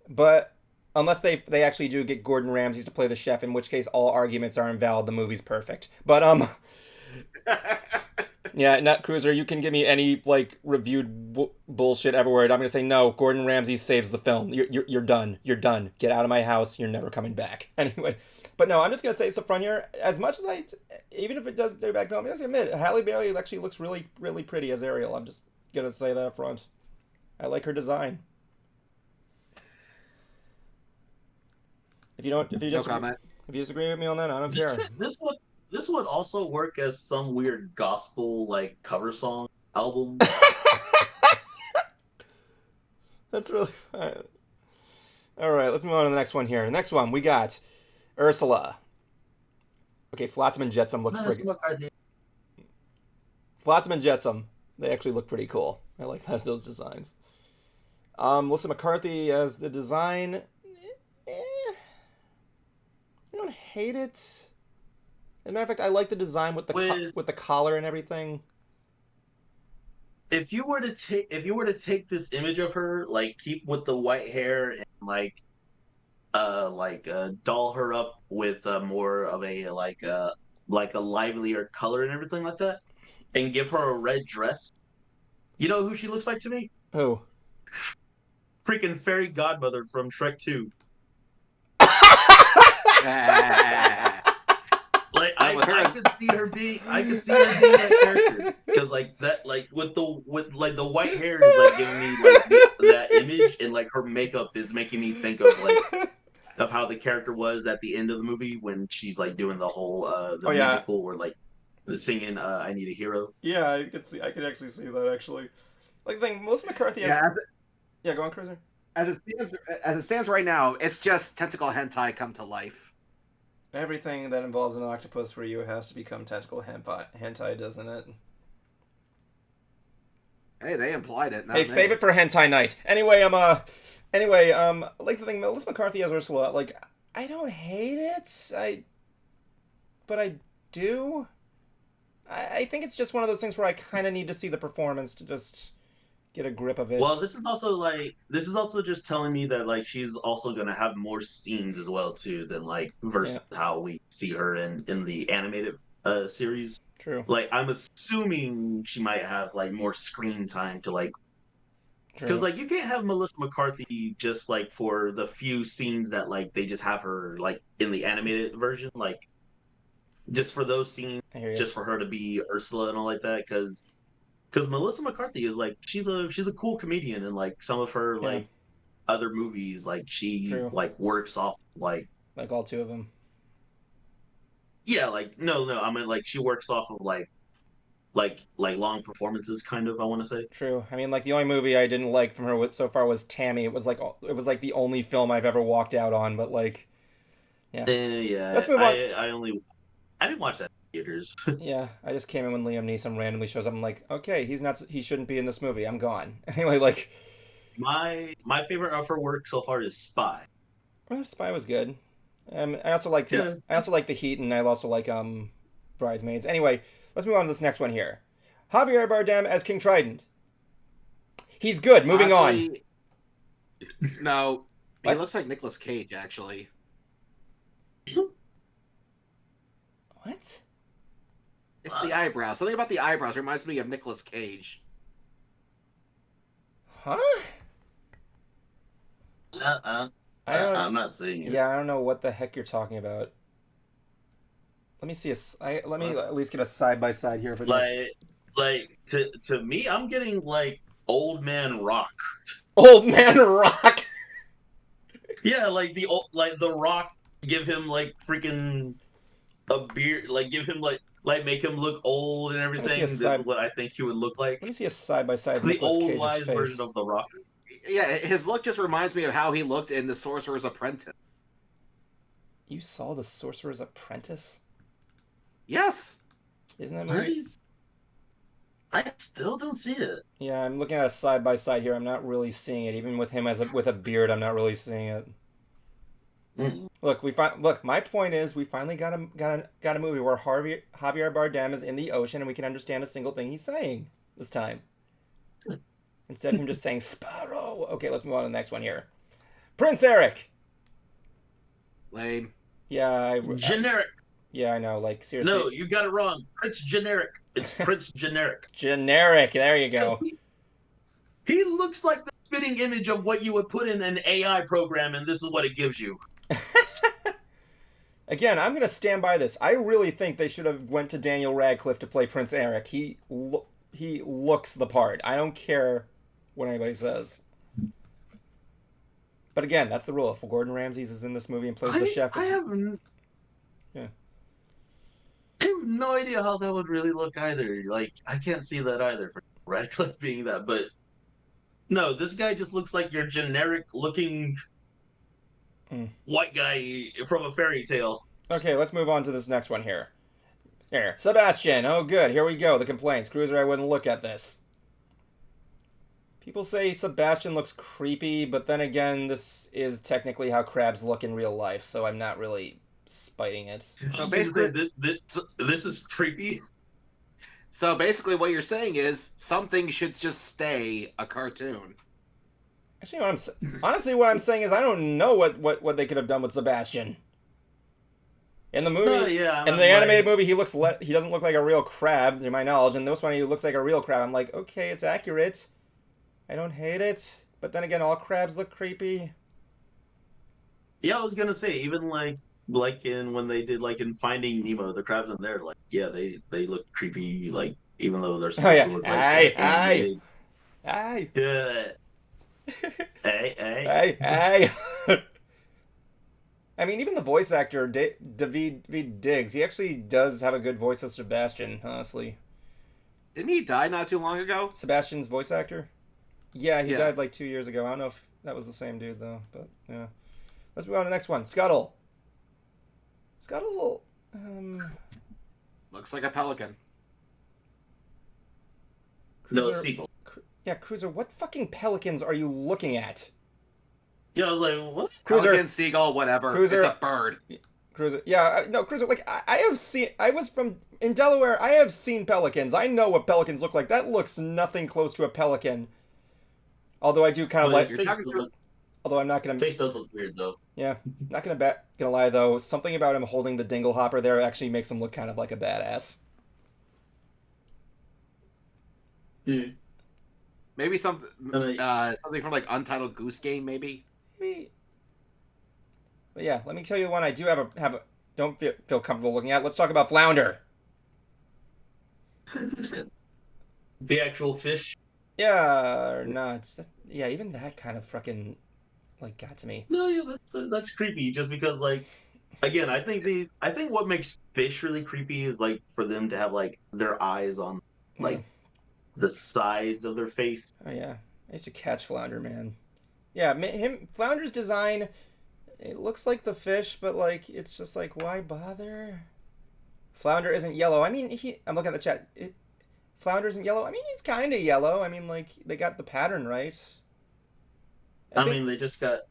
but unless they actually do get Gordon Ramsay to play the chef, in which case all arguments are invalid. The movie's perfect. But yeah, Nut Cruiser, you can give me any like reviewed bullshit everywhere. I'm gonna say no. Gordon Ramsay saves the film. You're done. You're done. Get out of my house. You're never coming back. Anyway, but no, I'm just gonna say it's up front here. As much as even if it does go back, no, I'm gonna admit Halle Berry actually looks really, really pretty as Ariel. I'm just gonna say that up front. I like her design. If you don't, if you No disagree, comment. if you disagree with me on that, I don't care. This would also work as some weird gospel like cover song album. That's really fun. All right, let's move on to the next one here. The next one we got Ursula. Okay, Flotsam and Jetsam look Flotsam and Jetsam. They actually look pretty cool. I like those designs. Melissa McCarthy as the design. I don't hate it. As a matter of fact, I like the design with the collar and everything. If you were to take this image of her, like keep with the white hair and doll her up with more of a livelier color and everything like that, and give her a red dress, you know who she looks like to me? Who? Freaking fairy godmother from Shrek 2. Like I could see her being that character because like that with the white hair is like giving me like that image, and like her makeup is making me think of like of how the character was at the end of the movie when she's like doing the whole musical where like the singing "I Need a Hero." Yeah, I could actually see that actually. Like the thing, Melissa McCarthy has. Yeah, go on, Cruiser. As it stands right now, it's just tentacle hentai come to life. Everything that involves an octopus for you has to become tentacle hentai, doesn't it? Hey, they implied it. Hey, save it for hentai night. Anyway, like the thing, Melissa McCarthy as Ursula. Like, I don't hate it. But I do. I think it's just one of those things where I kind of need to see the performance to just get a grip of it. Well, this is also just telling me that like she's also gonna have more scenes as well too than like versus how we see her in the animated series. True. Like I'm assuming she might have like more screen time to like, because like you can't have Melissa McCarthy just like for the few scenes that like they just have her like in the animated version, like just for those scenes, just for her to be Ursula and all like that, because Melissa McCarthy is like she's a cool comedian, and like some of her like other movies, like she like works off like all two of them. Yeah, like no, I mean like she works off of like long performances, kind of. I want to say. True. I mean, like the only movie I didn't like from her so far was Tammy. It was like the only film I've ever walked out on. But like, yeah. Let's move on. I didn't watch that in theaters. Yeah, I just came in when Liam Neeson randomly shows up. I'm like, okay, he shouldn't be in this movie. I'm gone. Anyway, like, my favorite of her work so far is Spy. Well, Spy was good. I also like The Heat, and I also like Bridesmaids. Anyway, let's move on to this next one here. Javier Bardem as King Trident. He's good. Moving on. No, he looks like Nicolas Cage, actually. What? It's the eyebrows. Something about the eyebrows reminds me of Nicolas Cage. Huh? I'm not seeing it. Yeah, I don't know what the heck you're talking about. Let me see let me at least get a side by side here. To me, I'm getting like Old Man Rock. Old Man Rock. Yeah, like the Rock. Give him like freaking a beard. Like give him like make him look old and everything. This is what I think he would look like. Let me see a side by side. The old wise version of the Rock. Yeah, his look just reminds me of how he looked in The Sorcerer's Apprentice. You saw The Sorcerer's Apprentice? Yes. Isn't that movie? I still don't see it. Yeah, I'm looking at a side by side here. I'm not really seeing it. Even with him with a beard, I'm not really seeing it. Mm-hmm. Look. My point is, we finally got a movie where Javier Bardem is in the ocean, and we can understand a single thing he's saying this time. Instead of him just saying Sparrow. Okay, let's move on to the next one here. Prince Eric. Lame. Yeah, generic. Yeah, I know. Like seriously. No, you got it wrong. Prince Generic. It's Prince Generic. Generic. There you go. He looks like the spitting image of what you would put in an AI program, and this is what it gives you. Again, I'm gonna stand by this. I really think they should have went to Daniel Radcliffe to play Prince Eric. He looks the part. I don't care what anybody says. But again, that's the rule. If Gordon Ramsay is in this movie and plays the chef, I have yeah. I have no idea how that would really look either. Like, I can't see that either for Radcliffe being that. But no, this guy just looks like your generic looking white guy from a fairy tale. Okay, let's move on to this next one here. Here, Sebastian. Oh, good. Here we go. The complaints. Cruiser, I wouldn't look at this. People say Sebastian looks creepy, but then again, this is technically how crabs look in real life, so I'm not really spiting it. So basically, this is creepy. So basically, what you're saying is something should just stay a cartoon. Actually, honestly, what I'm saying is I don't know what they could have done with Sebastian. In the movie, in the animated movie, he doesn't look like a real crab, to my knowledge. And this one, he looks like a real crab. I'm like, okay, it's accurate. I don't hate it, but then again, all crabs look creepy. Yeah, I was gonna say even like when they did like in Finding Nemo, the crabs in there, like they look creepy, like even though they're supposed to look like Hey. Yeah. Hey. I mean, even the voice actor, David Diggs, he actually does have a good voice as Sebastian, honestly. Didn't he die not too long ago? Sebastian's voice actor? Yeah, he died like 2 years ago. I don't know if that was the same dude, though, but yeah. Let's move on to the next one. Scuttle. Scuttle, looks like a pelican. No, seagull. Yeah, Cruiser, what fucking pelicans are you looking at? Yeah, like, what? Cruiser, pelican, seagull, whatever. Cruiser, it's a bird. Cruiser, yeah, no, Cruiser, like, I was in Delaware, I have seen pelicans. I know what pelicans look like. That looks nothing close to a pelican. Although I do kind of like... Although I'm not gonna... Face does look weird, though. Yeah, not gonna lie, though. Something about him holding the dingle hopper there actually makes him look kind of like a badass. Yeah. Maybe something from like Untitled Goose Game, maybe. But yeah, let me tell you the one I do don't feel comfortable looking at. Let's talk about Flounder. The actual fish. Yeah, or not? Yeah, even that kind of fucking like got to me. No, yeah, that's creepy. Just because, like, again, I think what makes fish really creepy is like for them to have like their eyes on like the sides of their face. Oh yeah, I used to catch Flounder, man. Yeah, Flounder's design, it looks like the fish, but like it's just like why bother? Flounder isn't yellow. I mean, I'm looking at the chat. Flounder isn't yellow. I mean, he's kind of yellow. I mean, like they got the pattern right. I mean, they just got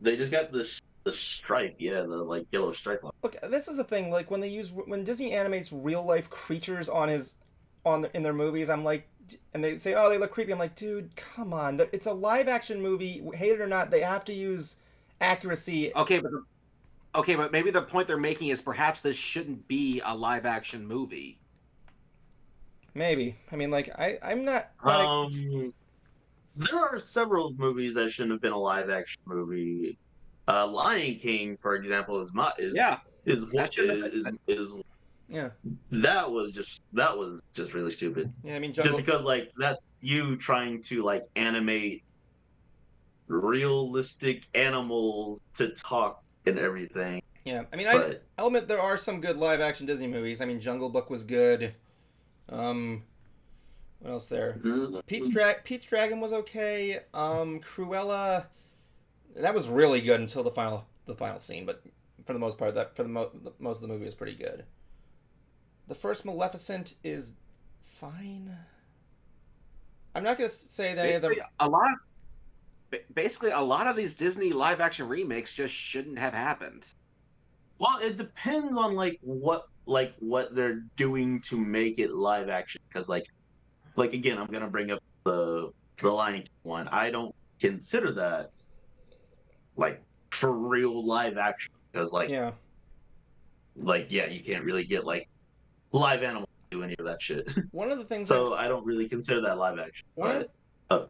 the stripe, the like yellow stripe line. Look, this is the thing. Like when Disney animates real life creatures in their movies, I'm like, and they say, oh, they look creepy. I'm like, dude, come on. It's a live action movie. Hate it or not, they have to use accuracy. Okay, but maybe the point they're making is perhaps this shouldn't be a live action movie. Maybe. I mean, like I'm not. There are several movies that shouldn't have been a live action movie. Lion King, for example, is yeah. That was just really stupid. Yeah, I mean, just because like that's you trying to like animate realistic animals to talk and everything. Yeah, I mean, I'll admit there are some good live action Disney movies. I mean, Jungle Book was good. What else there? Pete's Dragon was okay. Cruella, that was really good until the final scene, but for the most part, most of the movie is pretty good. The first Maleficent is fine. I'm not gonna say that basically a lot of these Disney live action remakes just shouldn't have happened. Well, it depends on what they're doing to make it live action, because like again, I'm gonna bring up the Lion King one. I don't consider that like for real live action, because you can't really get like live animals to do any of that shit. One of the things I don't really consider that live action. You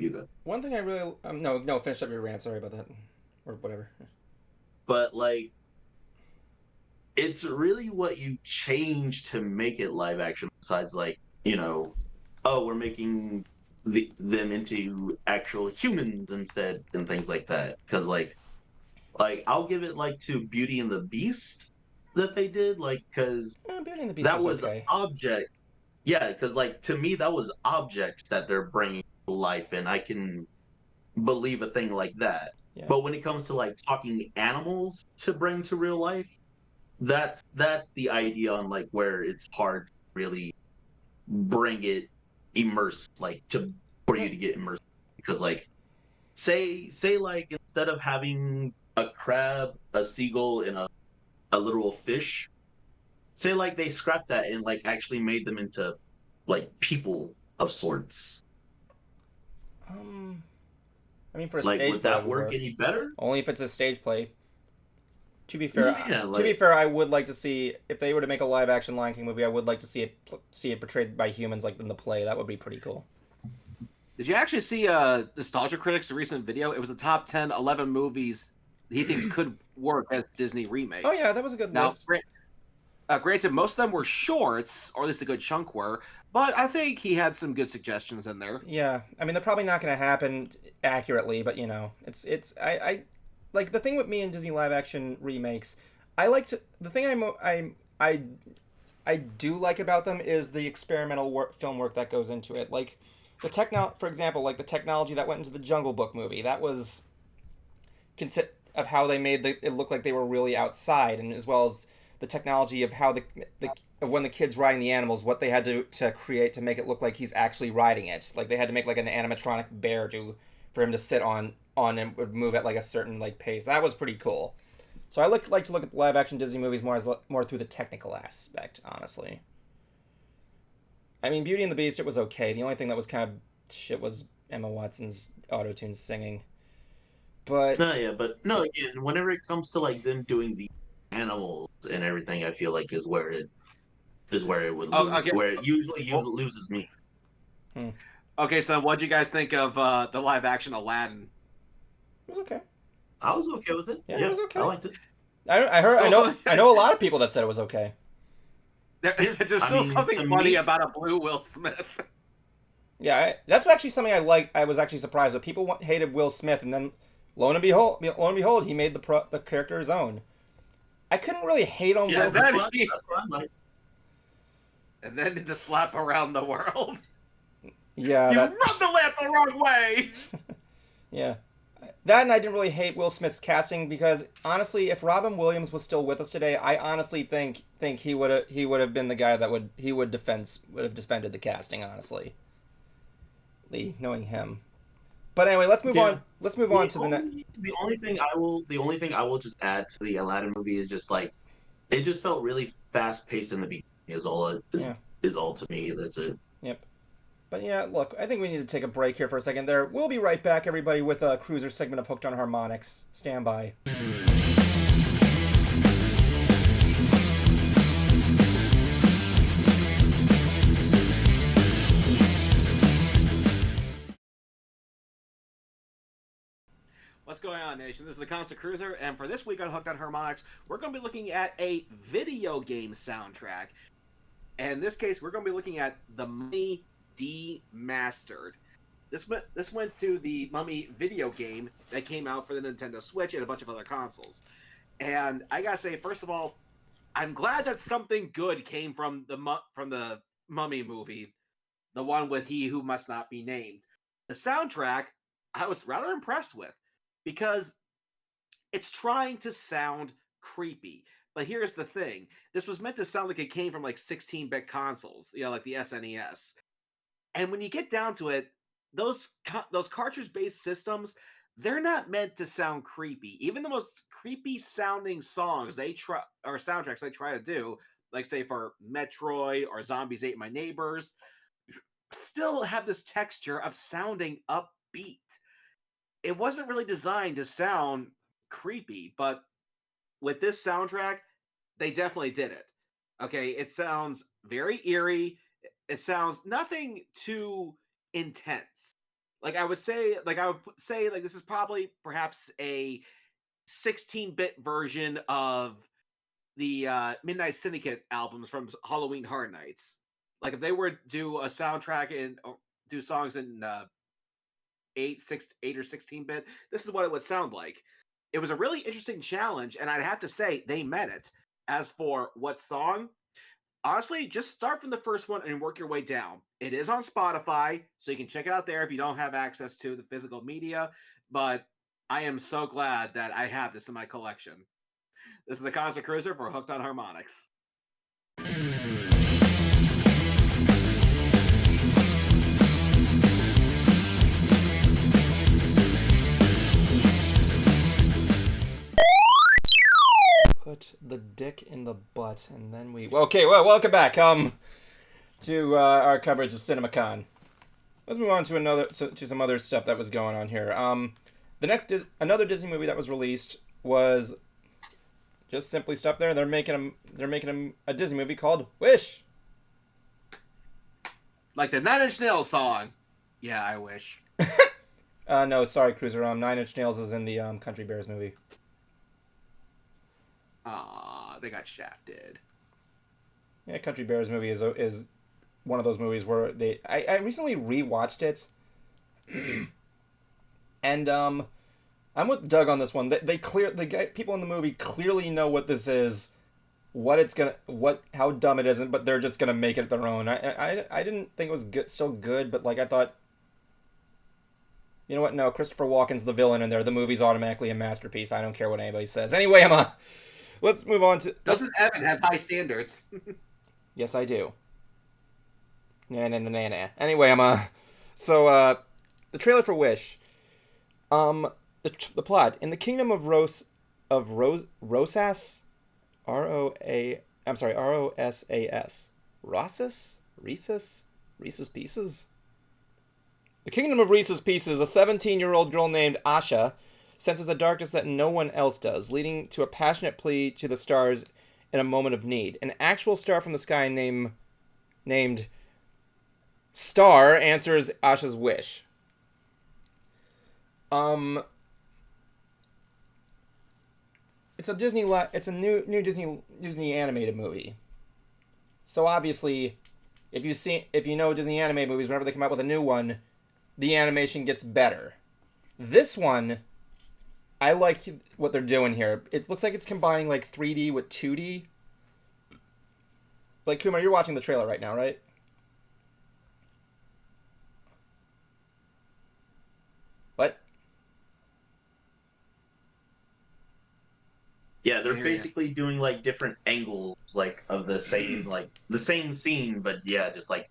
go. One thing I really no, finish up your rant. Sorry about that, or whatever. But like, it's really what you change to make it live action. Besides, like, we're making them into actual humans instead and things like that. Because like I'll give it like to Beauty and the Beast that they did, like because Beauty and the Beast that was was okay. object. Yeah, because like to me that was objects that they're bringing to life, and I can believe a thing like that. Yeah. But when it comes to like talking animals to bring to real life, that's the idea on like where it's hard to really bring it immersed, like to for you to get immersed. Because like say like instead of having a crab, a seagull, and a literal fish, say like they scrapped that and like actually made them into like people of sorts. I mean, for a Like stage would play, it that would work work. any better? Only if it's a stage play. To be fair, Yeah, to be like fair, I would like to see if they were to make a live action Lion King movie. I would like to see it portrayed by humans like in the play. That would be pretty cool. Did you actually see Nostalgia Critic's recent video? It was the top 10, 11 movies he thinks could work as Disney remakes. Oh yeah, that was a good list. Granted, most of them were shorts, or at least a good chunk were, but I think he had some good suggestions in there. Yeah, I mean they're probably not going to happen accurately, but you know, it's I like the thing with me and Disney live action remakes. I like to the thing I do like about them is the experimental film work that goes into it. Like for example, like the technology that went into the Jungle Book movie. That was of how they made it look like they were really outside, and as well as the technology of how of when the kid's riding the animals, what they had to create to make it look like he's actually riding it. Like they had to make like an animatronic bear for him to sit on and would move at like a certain like pace. That was pretty cool. So I like to look at live action Disney movies more through the technical aspect, honestly. I mean, Beauty and the Beast, it was okay. The only thing that was kind of shit was Emma Watson's auto-tune singing. But no, yeah, but no, again, whenever it comes to like them doing the animals and everything, I feel like is where it would lose, Okay. where it usually loses me. Okay, so then what'd you guys think of the live action Aladdin? It was okay. I was okay with it. Yeah, it was okay. I liked it. I know a lot of people that said it was okay. There's still something funny about a blue Will Smith. Yeah, that's actually something I like. I was actually surprised, but people hated Will Smith, and then lo and behold, he made the character his own. I couldn't really hate on Will Smith. That's what I like. And then to slap around the world. Yeah, you rubbed the lamp the wrong way. Yeah, that, and I didn't really hate Will Smith's casting because honestly, if Robin Williams was still with us today, I honestly think he would have been the guy that would have defended the casting. Honestly, knowing him. But anyway, let's move on. Let's move on to the next. The only thing I will just add to the Aladdin movie is just like it just felt really fast paced in the beginning. Is all to me. That's it. Yep. But yeah, look, I think we need to take a break here for a second there. We'll be right back, everybody, with a cruiser segment of Hooked on Harmonics. Stand by. What's going on, Nation? This is the Constant Cruiser, and for this week on Hooked on Harmonics, we're going to be looking at a video game soundtrack. And in this case, we're going to be looking at The Mummy Demastered. This went to the Mummy video game that came out for the Nintendo Switch and a bunch of other consoles. And I gotta say, first of all, I'm glad that something good came from the Mummy movie, the one with He Who Must Not Be Named. The soundtrack, I was rather impressed with, because it's trying to sound creepy. But here's the thing. This was meant to sound like it came from like 16-bit consoles, like the SNES. And when you get down to it, those cartridge-based systems, they're not meant to sound creepy. Even the most creepy sounding songs or soundtracks they try to do, like say for Metroid or Zombies Ate My Neighbors, still have this texture of sounding upbeat. It wasn't really designed to sound creepy, but with this soundtrack, they definitely did it. Okay, it sounds very eerie. It sounds nothing too intense. I would say this is probably perhaps a 16-bit version of the Midnight Syndicate albums from Halloween Horror Nights. Like if they were to do a soundtrack do songs in 8 or 16-bit, this is what it would sound like. It was a really interesting challenge, and I'd have to say they met it. As for what song, honestly, just start from the first one and work your way down. It is on Spotify, so you can check it out there if you don't have access to the physical media. But I am so glad that I have this in my collection. This is the Concert Cruiser for Hooked on Harmonics. Put the dick in the butt, and then we... Okay, well, welcome back to our coverage of CinemaCon. Let's move on to some other stuff that was going on here. Another Disney movie that was released was just simply stuff there. They're making a Disney movie called Wish. Like the 9 Inch Nails song. Yeah, I wish. No, sorry, Cruiser. 9 Inch Nails is in the Country Bears movie. Aw, they got shafted. Yeah, Country Bears movie is one of those movies where I recently rewatched it, and I'm with Doug on this one. People in the movie clearly know what this is, how dumb it isn't, but they're just gonna make it their own. I didn't think it was still good, but like I thought, you know what? No, Christopher Walken's the villain in there. The movie's automatically a masterpiece. I don't care what anybody says. Anyway, Emma, let's move on to. Doesn't Evan have high standards? Yes, I do. Nah. Anyway, Emma, so the trailer for Wish. The plot in the kingdom of Rosas, Rosas, Reese's Pieces. The kingdom of Reese's Pieces, a 17-year-old girl named Asha senses a darkness that no one else does, leading to a passionate plea to the stars in a moment of need. An actual star from the sky named Star answers Asha's wish. It's a new Disney animated movie. So obviously, if you know Disney animated movies, whenever they come out with a new one, the animation gets better. This one, I like what they're doing here. It looks like it's combining like 3D with 2D. Like, Kumar, you're watching the trailer right now, right? What? Yeah, they're basically doing like different angles, like of the same scene, but yeah, just like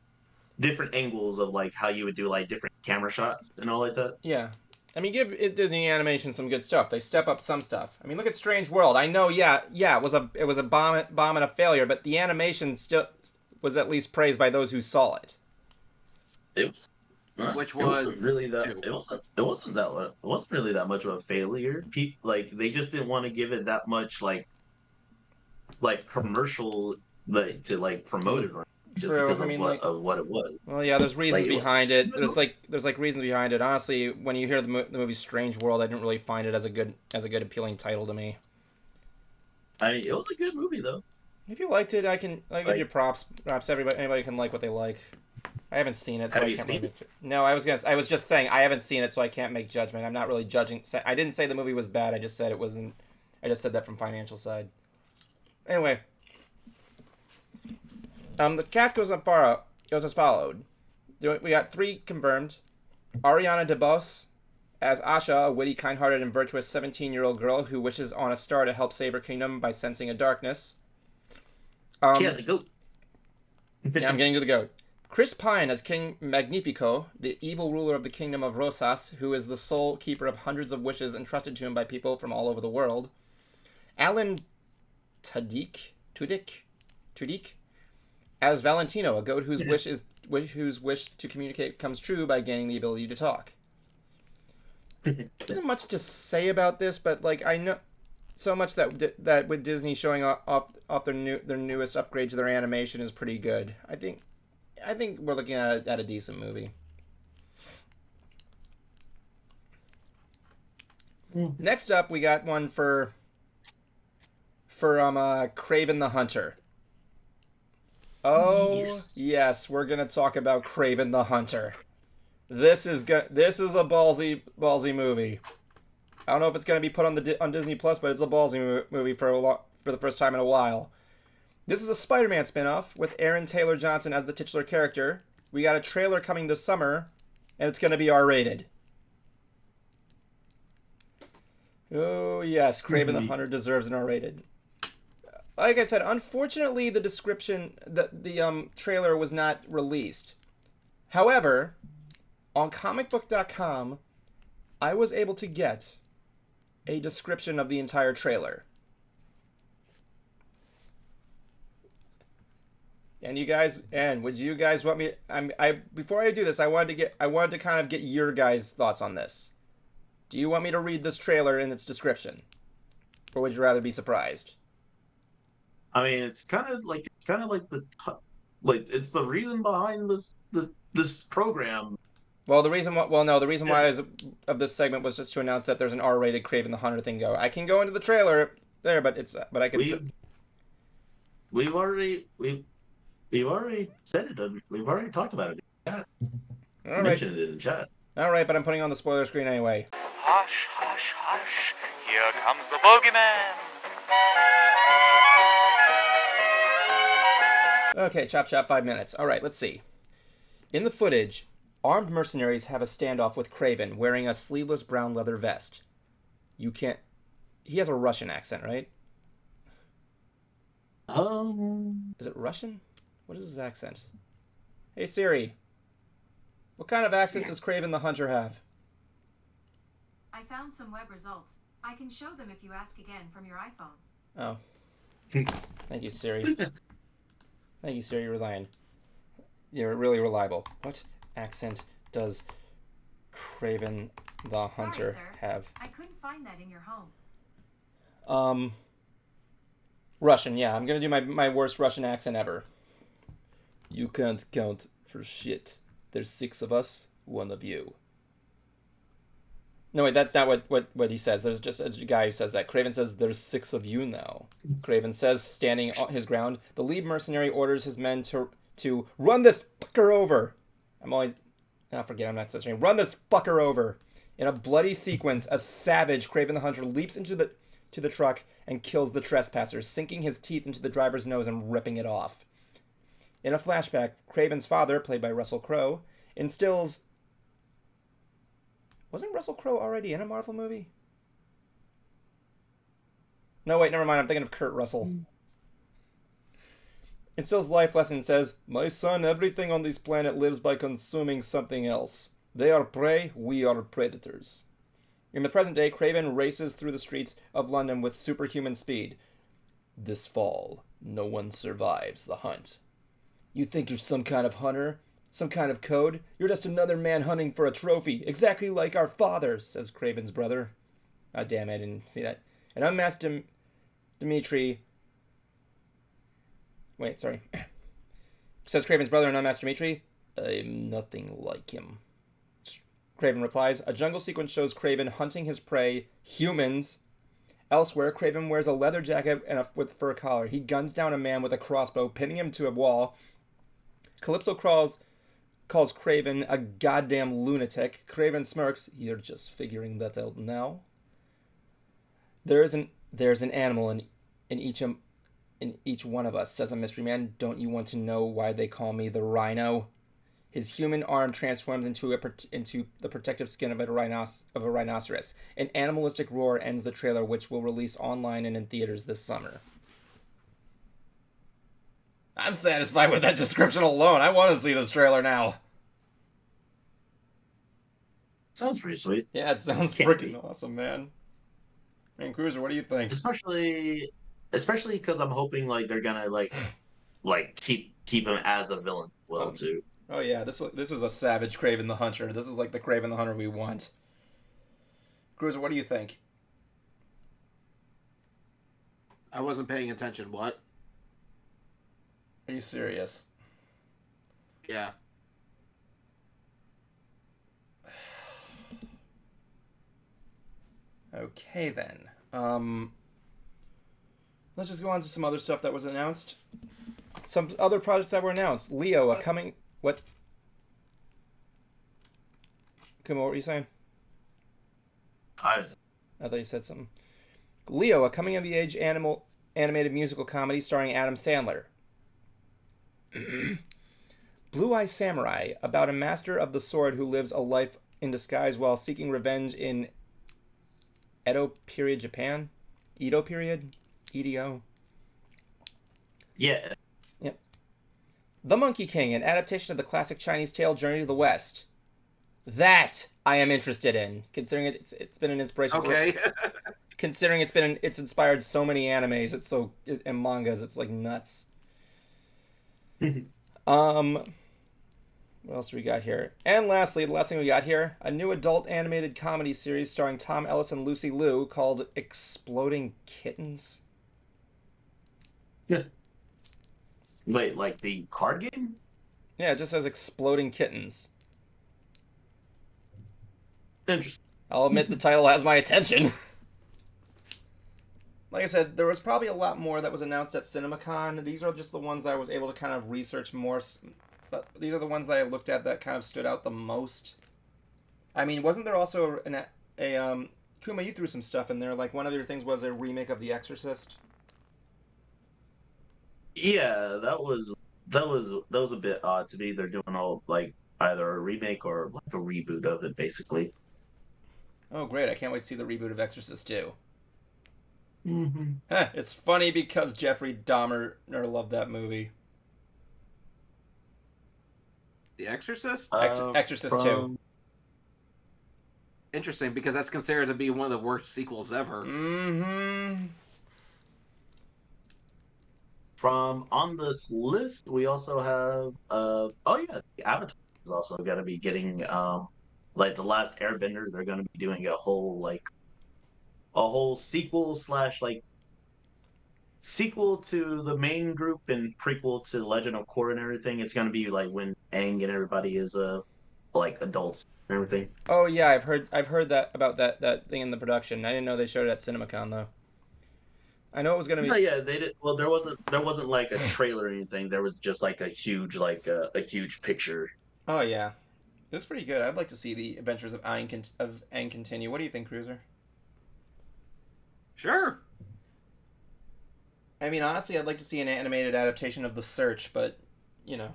different angles of like how you would do like different camera shots and all like that. Yeah. I mean, give Disney Animation some good stuff. They step up some stuff. I mean, look at Strange World. I know, yeah, it was a bomb and a failure, but the animation still was at least praised by those who saw it. It wasn't really that much of a failure. They just didn't want to give it that much like commercial to promote it. Just True. because I mean, of what it was. Well, yeah, there's reasons behind it. There's reasons behind it. Honestly, when you hear the movie Strange World, I didn't really find it as a good appealing title to me. I mean, it was a good movie though. If you liked it, I give you props. Perhaps anybody can like what they like. I haven't seen it, so I can't really. No, I was just saying I haven't seen it, so I can't make judgment. I'm not really judging. I didn't say the movie was bad. I just said it wasn't. I just said that from financial side. Anyway. The cast goes as followed. We got 3 confirmed. Ariana DeBose as Asha, a witty, kind-hearted, and virtuous 17-year-old girl who wishes on a star to help save her kingdom by sensing a darkness. She has a goat. Yeah, I'm getting to the goat. Chris Pine as King Magnifico, the evil ruler of the kingdom of Rosas, who is the sole keeper of hundreds of wishes entrusted to him by people from all over the world. Alan Tudyk as Valentino, a goat whose wish to communicate comes true by gaining the ability to talk. There isn't much to say about this, but I know so much that with Disney showing off their newest upgrade to their animation is pretty good. I think we're looking at a decent movie. Next up, we got one for Kraven the Hunter. Oh, yes, we're going to talk about Kraven the Hunter. This is a ballsy movie. I don't know if it's gonna be put on Disney Plus, but it's a ballsy movie for the first time in a while. This is a Spider-Man spin-off with Aaron Taylor Johnson as the titular character. We got a trailer coming this summer, and it's gonna be R-rated. Oh yes, Kraven the Hunter deserves an R-rated. Like I said, unfortunately, the description, the trailer was not released. However, on comicbook.com, I was able to get a description of the entire trailer. And would you guys want me? Before I do this, I wanted to kind of get your guys' thoughts on this. Do you want me to read this trailer in its description, or would you rather be surprised? I mean, it's kind of like it's the reason behind this program. Well, the reason why of this segment was just to announce that there's an R-rated Kraven the Hunter thing. I can go into the trailer there, but I can. We've already said it. We've already talked about it in chat. All right. Mentioned it in chat. All right, but I'm putting on the spoiler screen anyway. Hush, hush, hush. Here comes the bogeyman. Okay, chop 5 minutes. All right, let's see. In the footage, armed mercenaries have a standoff with Kraven wearing a sleeveless brown leather vest. He has a Russian accent, right? Is it Russian? What is his accent? Hey Siri, what kind of accent does Kraven the Hunter have? I found some web results. I can show them if you ask again from your iPhone. Oh. Thank you, Siri. Thank you, Siri. You're really reliable. What accent does Kraven the Hunter have? I couldn't find that in your home. Russian, yeah. I'm gonna do my worst Russian accent ever. You can't count for shit. There's 6 of us, 1 of you. No, wait, that's not what he says. There's just a guy who says that. Kraven says, there's 6 of you now. Kraven says, standing on his ground. The lead mercenary orders his men to run this fucker over. I'm not censoring. Run this fucker over. In a bloody sequence, a savage Kraven the Hunter leaps into the truck and kills the trespasser, sinking his teeth into the driver's nose and ripping it off. In a flashback, Kraven's father, played by Russell Crowe, instills... Wasn't Russell Crowe already in a Marvel movie? No, wait, never mind. I'm thinking of Kurt Russell. Instills life lesson, says, "My son, everything on this planet lives by consuming something else. They are prey, we are predators." In the present day, Kraven races through the streets of London with superhuman speed. This fall, no one survives the hunt. You think you're some kind of hunter? Some kind of code? You're just another man hunting for a trophy, exactly like our father, says Kraven's brother. Ah, damn, I didn't see that. An unmasked Dimitri... Wait, sorry. Says Kraven's brother and unmasked Dimitri. I'm nothing like him. Kraven replies. A jungle sequence shows Kraven hunting his prey, humans. Elsewhere, Kraven wears a leather jacket with fur collar. He guns down a man with a crossbow, pinning him to a wall. Calypso calls Kraven a goddamn lunatic. Kraven smirks. You're just figuring that out now. There's an animal in each one of us, says a mystery man. Don't you want to know why they call me the Rhino? His human arm transforms into the protective skin of a rhinoceros. An animalistic roar ends the trailer, which will release online and in theaters this summer. I'm satisfied with that description alone. I want to see this trailer now. Sounds pretty sweet. Yeah, it sounds freaking awesome, man. Man, Cruiser, what do you think? Especially because I'm hoping like they're gonna like keep him as a villain too. Oh yeah, this is a savage Kraven the Hunter. This is like the Kraven the Hunter we want. Cruiser, what do you think? I wasn't paying attention. What? Are you serious? Yeah. Okay then. Let's just go on to some other stuff that was announced. Some other projects that were announced. Leo, a coming... What? Kuma, what were you saying? I thought you said something. Leo, a coming-of-the-age animated musical comedy starring Adam Sandler. Blue Eye Samurai, about a master of the sword who lives a life in disguise while seeking revenge in Edo period Japan. Edo period? EDO? Yeah. Yep. The Monkey King, an adaptation of the classic Chinese tale Journey to the West. That I am interested in, considering it's been an inspiration. Okay. Considering it's inspired so many animes, and mangas, it's like nuts. What else do we got here? And lastly, the last thing we got here, a new adult animated comedy series starring Tom Ellis and Lucy Liu called Exploding Kittens. Yeah. Wait, like the card game? Yeah, it just says Exploding Kittens. Interesting. I'll admit the title has my attention. Like I said, there was probably a lot more that was announced at CinemaCon. These are just the ones that I was able to kind of research more. But these are the ones that I looked at that kind of stood out the most. I mean, wasn't there also a Kuma, you threw some stuff in there. Like, one of your things was a remake of The Exorcist. Yeah, that was a bit odd to me. They're doing all like either a remake or like a reboot of it, basically. Oh, great. I can't wait to see the reboot of Exorcist 2. Mm-hmm. It's funny because Jeffrey Dahmer loved that movie. The Exorcist? Exorcist 2. Interesting, because that's considered to be one of the worst sequels ever. Mm-hmm. From on this list, we also have the Avatar is also going to be getting like the Last Airbender. They're going to be doing a whole sequel slash like sequel to the main group and prequel to Legend of Korra and everything. It's going to be like when Aang and everybody is like adults and everything. Oh yeah, I've heard that about that thing in the production. I didn't know they showed it at CinemaCon though. I know it was gonna be. No, yeah, they did. Well, there wasn't like a trailer or anything. There was just like a huge picture. Oh yeah, it looks pretty good. I'd like to see the Adventures of Aang continue. What do you think, Cruiser? Sure. I mean, honestly, I'd like to see an animated adaptation of The Search, but you know.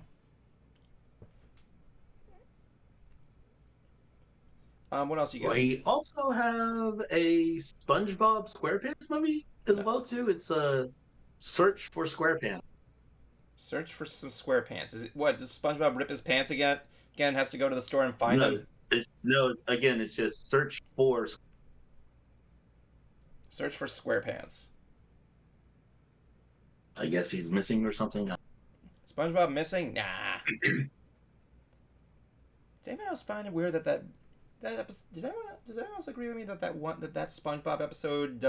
What else you got? We also have a SpongeBob SquarePants movie as well too. It's a Search for SquarePants. Search for some SquarePants. Is it what? Does SpongeBob rip his pants again? Again, have to go to the store and find them. Again, it's just search for SquarePants. I guess he's missing or something. SpongeBob missing? Nah. Does anyone else find it weird that episode? Does anyone else agree with me that that SpongeBob episode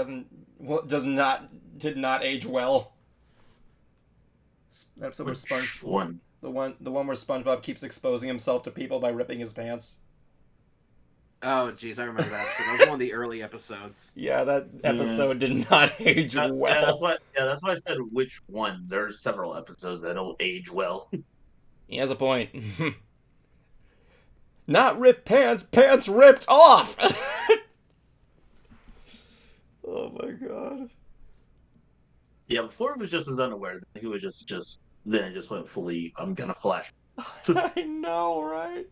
did not age well? That episode where the one where SpongeBob keeps exposing himself to people by ripping his pants. Oh, jeez, I remember that episode. That was one of the early episodes. Yeah, that episode did not age well. Yeah, that's why I said which one. There's several episodes that don't age well. He has a point. Not ripped pants ripped off! Oh my god. Yeah, before it was just his underwear. He was just then it just went fully, I'm gonna flash. I know, right?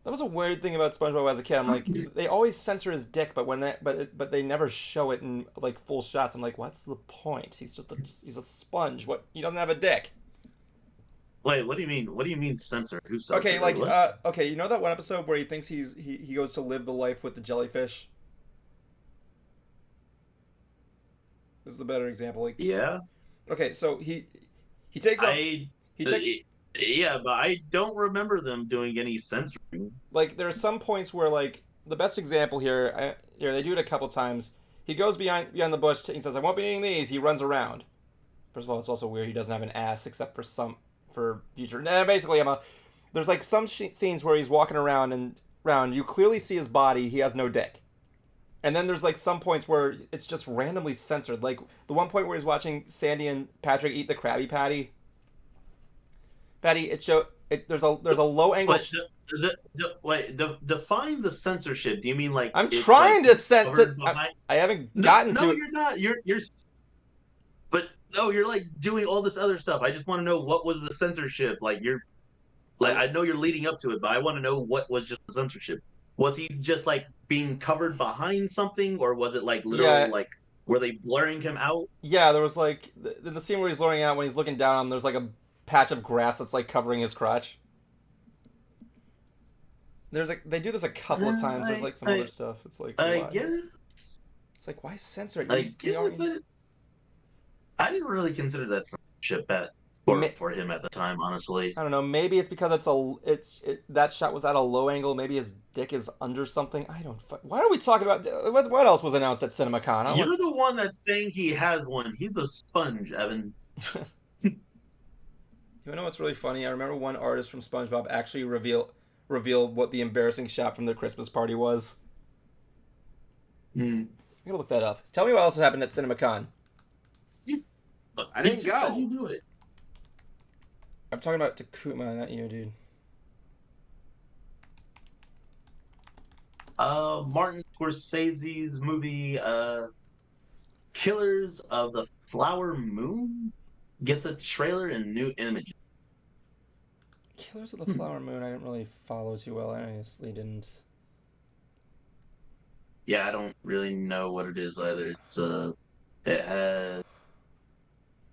That was a weird thing about SpongeBob as a kid. I'm like, they always censor his dick, but they never show it in like full shots. I'm like, what's the point? He's a sponge. What? He doesn't have a dick. Wait, what do you mean? What do you mean censor? Who censored? Okay, like okay, you know that one episode where he thinks he goes to live the life with the jellyfish? This is the better example. Like, yeah. Okay, so he takes up. Yeah, but I don't remember them doing any censoring. Like, there are some points where, like, the best example here, they do it a couple times. He goes behind the bush, he says, I won't be eating these, he runs around. First of all, it's also weird, he doesn't have an ass, except for future. Basically, there's, like, some scenes where he's walking around, you clearly see his body, he has no dick. And then there's, like, some points where it's just randomly censored. Like, the one point where he's watching Sandy and Patrick eat the Krabby Patty, there's a low angle. But define the censorship. Do you mean like I'm it's, trying like, to set to. covered behind? I haven't No, gotten no, to. you're not. You're. But no, you're like doing all this other stuff. I just want to know what was the censorship. Like you're, like I know you're leading up to it, but I want to know what was just the censorship. Was he just like being covered behind something, or was it like literal Yeah. like were they blurring him out? Yeah, there was like the scene where he's learning out when he's looking down on him. There's like a patch of grass that's like covering his crotch. There's like they do this a couple of times. There's like some other stuff. It's like I why? guess. It's like why censor it? I You guess already- I didn't really consider that censorship for him at the time, honestly. I don't know. Maybe it's because that shot was at a low angle. Maybe his dick is under something. I don't. Why are we talking about what else was announced at CinemaCon? You're the one that's saying he has one. He's a sponge, Evan. You know what's really funny? I remember one artist from SpongeBob actually reveal what the embarrassing shot from their Christmas party was. I'm gonna look that up. Tell me what else happened at CinemaCon. I didn't You just said go. you knew it. I'm talking about Takuma, not you, dude. Martin Scorsese's movie, Killers of the Flower Moon gets a trailer and new images. Killers of the Flower Moon, I didn't really follow too well. I honestly didn't. Yeah, I don't really know what it is either. It has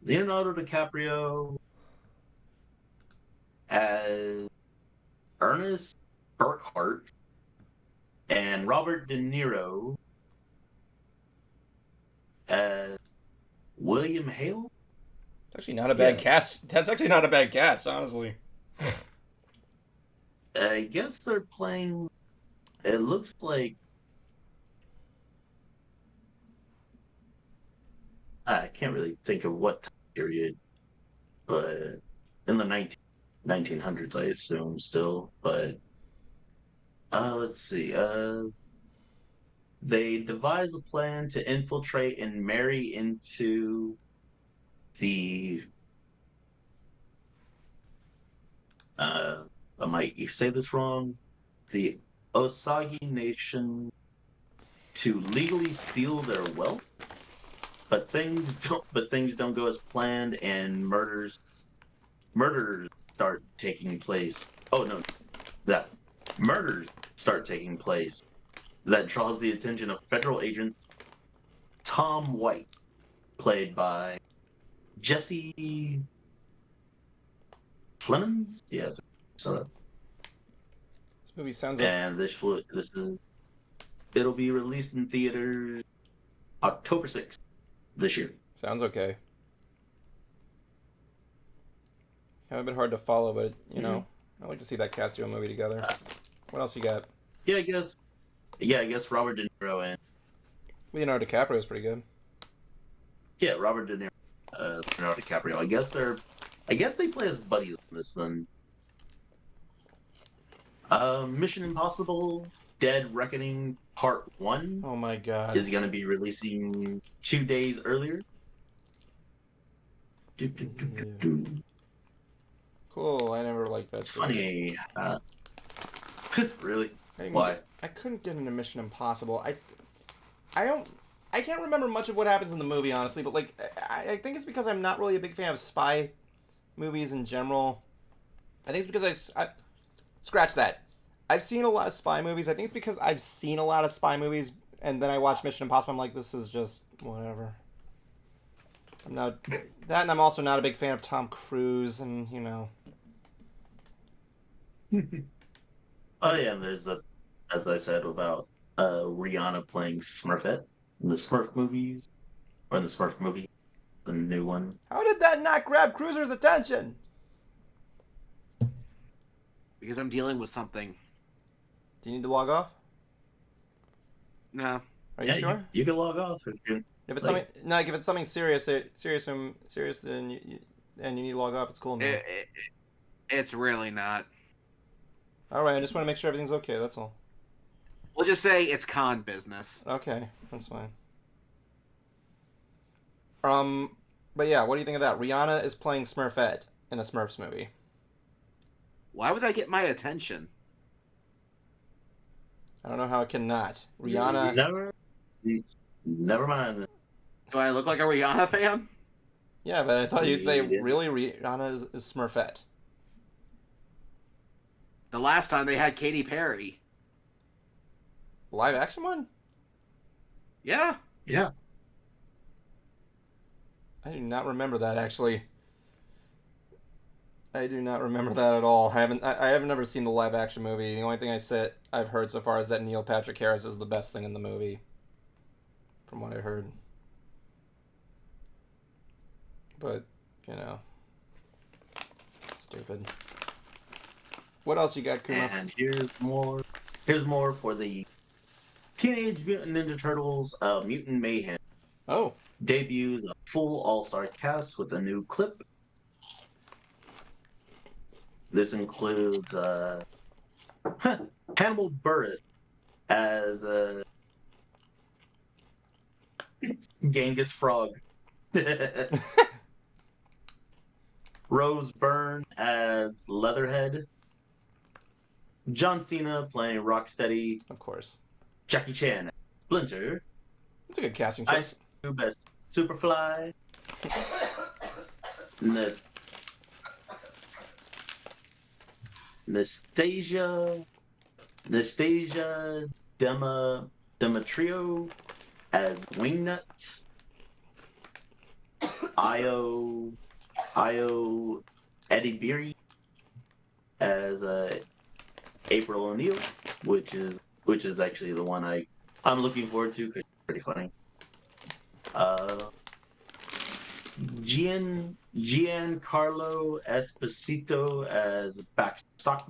Leonardo DiCaprio as Ernest Burkhart and Robert De Niro as William Hale. It's actually not a bad Yeah. cast. That's actually not a bad cast, honestly. I guess they're playing. It looks like. I can't really think of what time period, but in the 1900s, I assume still. But let's see. They devise a plan to infiltrate and marry into the. I might say this wrong. The Osage Nation to legally steal their wealth, but things don't go as planned, and murders start taking place. Oh no, that murders start taking place. That draws the attention of federal agent Tom White, played by Jesse Plemons. Yeah, so. This movie sounds like. And it'll be released in theaters October 6th this year. Sounds okay. Kind of a bit hard to follow, but you know, I like to see that cast do a movie together. What else you got? Yeah, I guess Robert De Niro and Leonardo DiCaprio is pretty good. Robert De Niro, Leonardo DiCaprio. I guess they play as buddies in this then. Mission Impossible Dead Reckoning Part 1 Oh my god. is going to be releasing 2 days earlier. Cool. I never liked that series. Funny. Really? I didn't Why? I couldn't get into Mission Impossible. I can't remember much of what happens in the movie, honestly, but like I think it's because I'm not really a big fan of spy movies in general. I think it's because I scratch that. I've seen a lot of spy movies. I think it's because I've seen a lot of spy movies, and then I watch Mission Impossible. I'm like, this is just whatever. I'm not that, and I'm also not a big fan of Tom Cruise, and you know. Oh yeah, and there's as I said about Rihanna playing Smurfette in the Smurf movies, or in the Smurf movie, the new one. How did that not grab Cruiser's attention? Because I'm dealing with something. Do you need to log off? No. Are you sure? You can log off if you. If it's like- something, no, like if it's something serious, then you need to log off. It's cool, man. It's really not. All right, I just want to make sure everything's okay. That's all. We'll just say it's con business. Okay, that's fine. But yeah, what do you think of that? Rihanna is playing Smurfette in a Smurfs movie. Why would that get my attention? I don't know how it cannot. Rihanna. Never mind. Do I look like a Rihanna fan? Yeah, but I thought you'd say, Yeah. really, Rihanna is Smurfette. The last time they had Katy Perry. Live action one? Yeah. Yeah. I do not remember that, actually. I do not remember that at all. I have never seen the live action movie. The only thing I've heard so far is that Neil Patrick Harris is the best thing in the movie. From what I heard. But, you know. Stupid. What else you got, Kuma? And here's more for the Teenage Mutant Ninja Turtles Mutant Mayhem. Oh. Debuts a full all-star cast with a new clip. This includes Hannibal Buress as Genghis Frog. Rose Byrne as Leatherhead. John Cena playing Rocksteady. Of course. Jackie Chan as Splinter. That's a good casting choice. Ice Cube as Superfly. Nastasia Demetrio as Wingnut. Io Eddie Beery as April O'Neil, which is actually the one I'm looking forward to because it's pretty funny. Giancarlo Esposito as Backstock.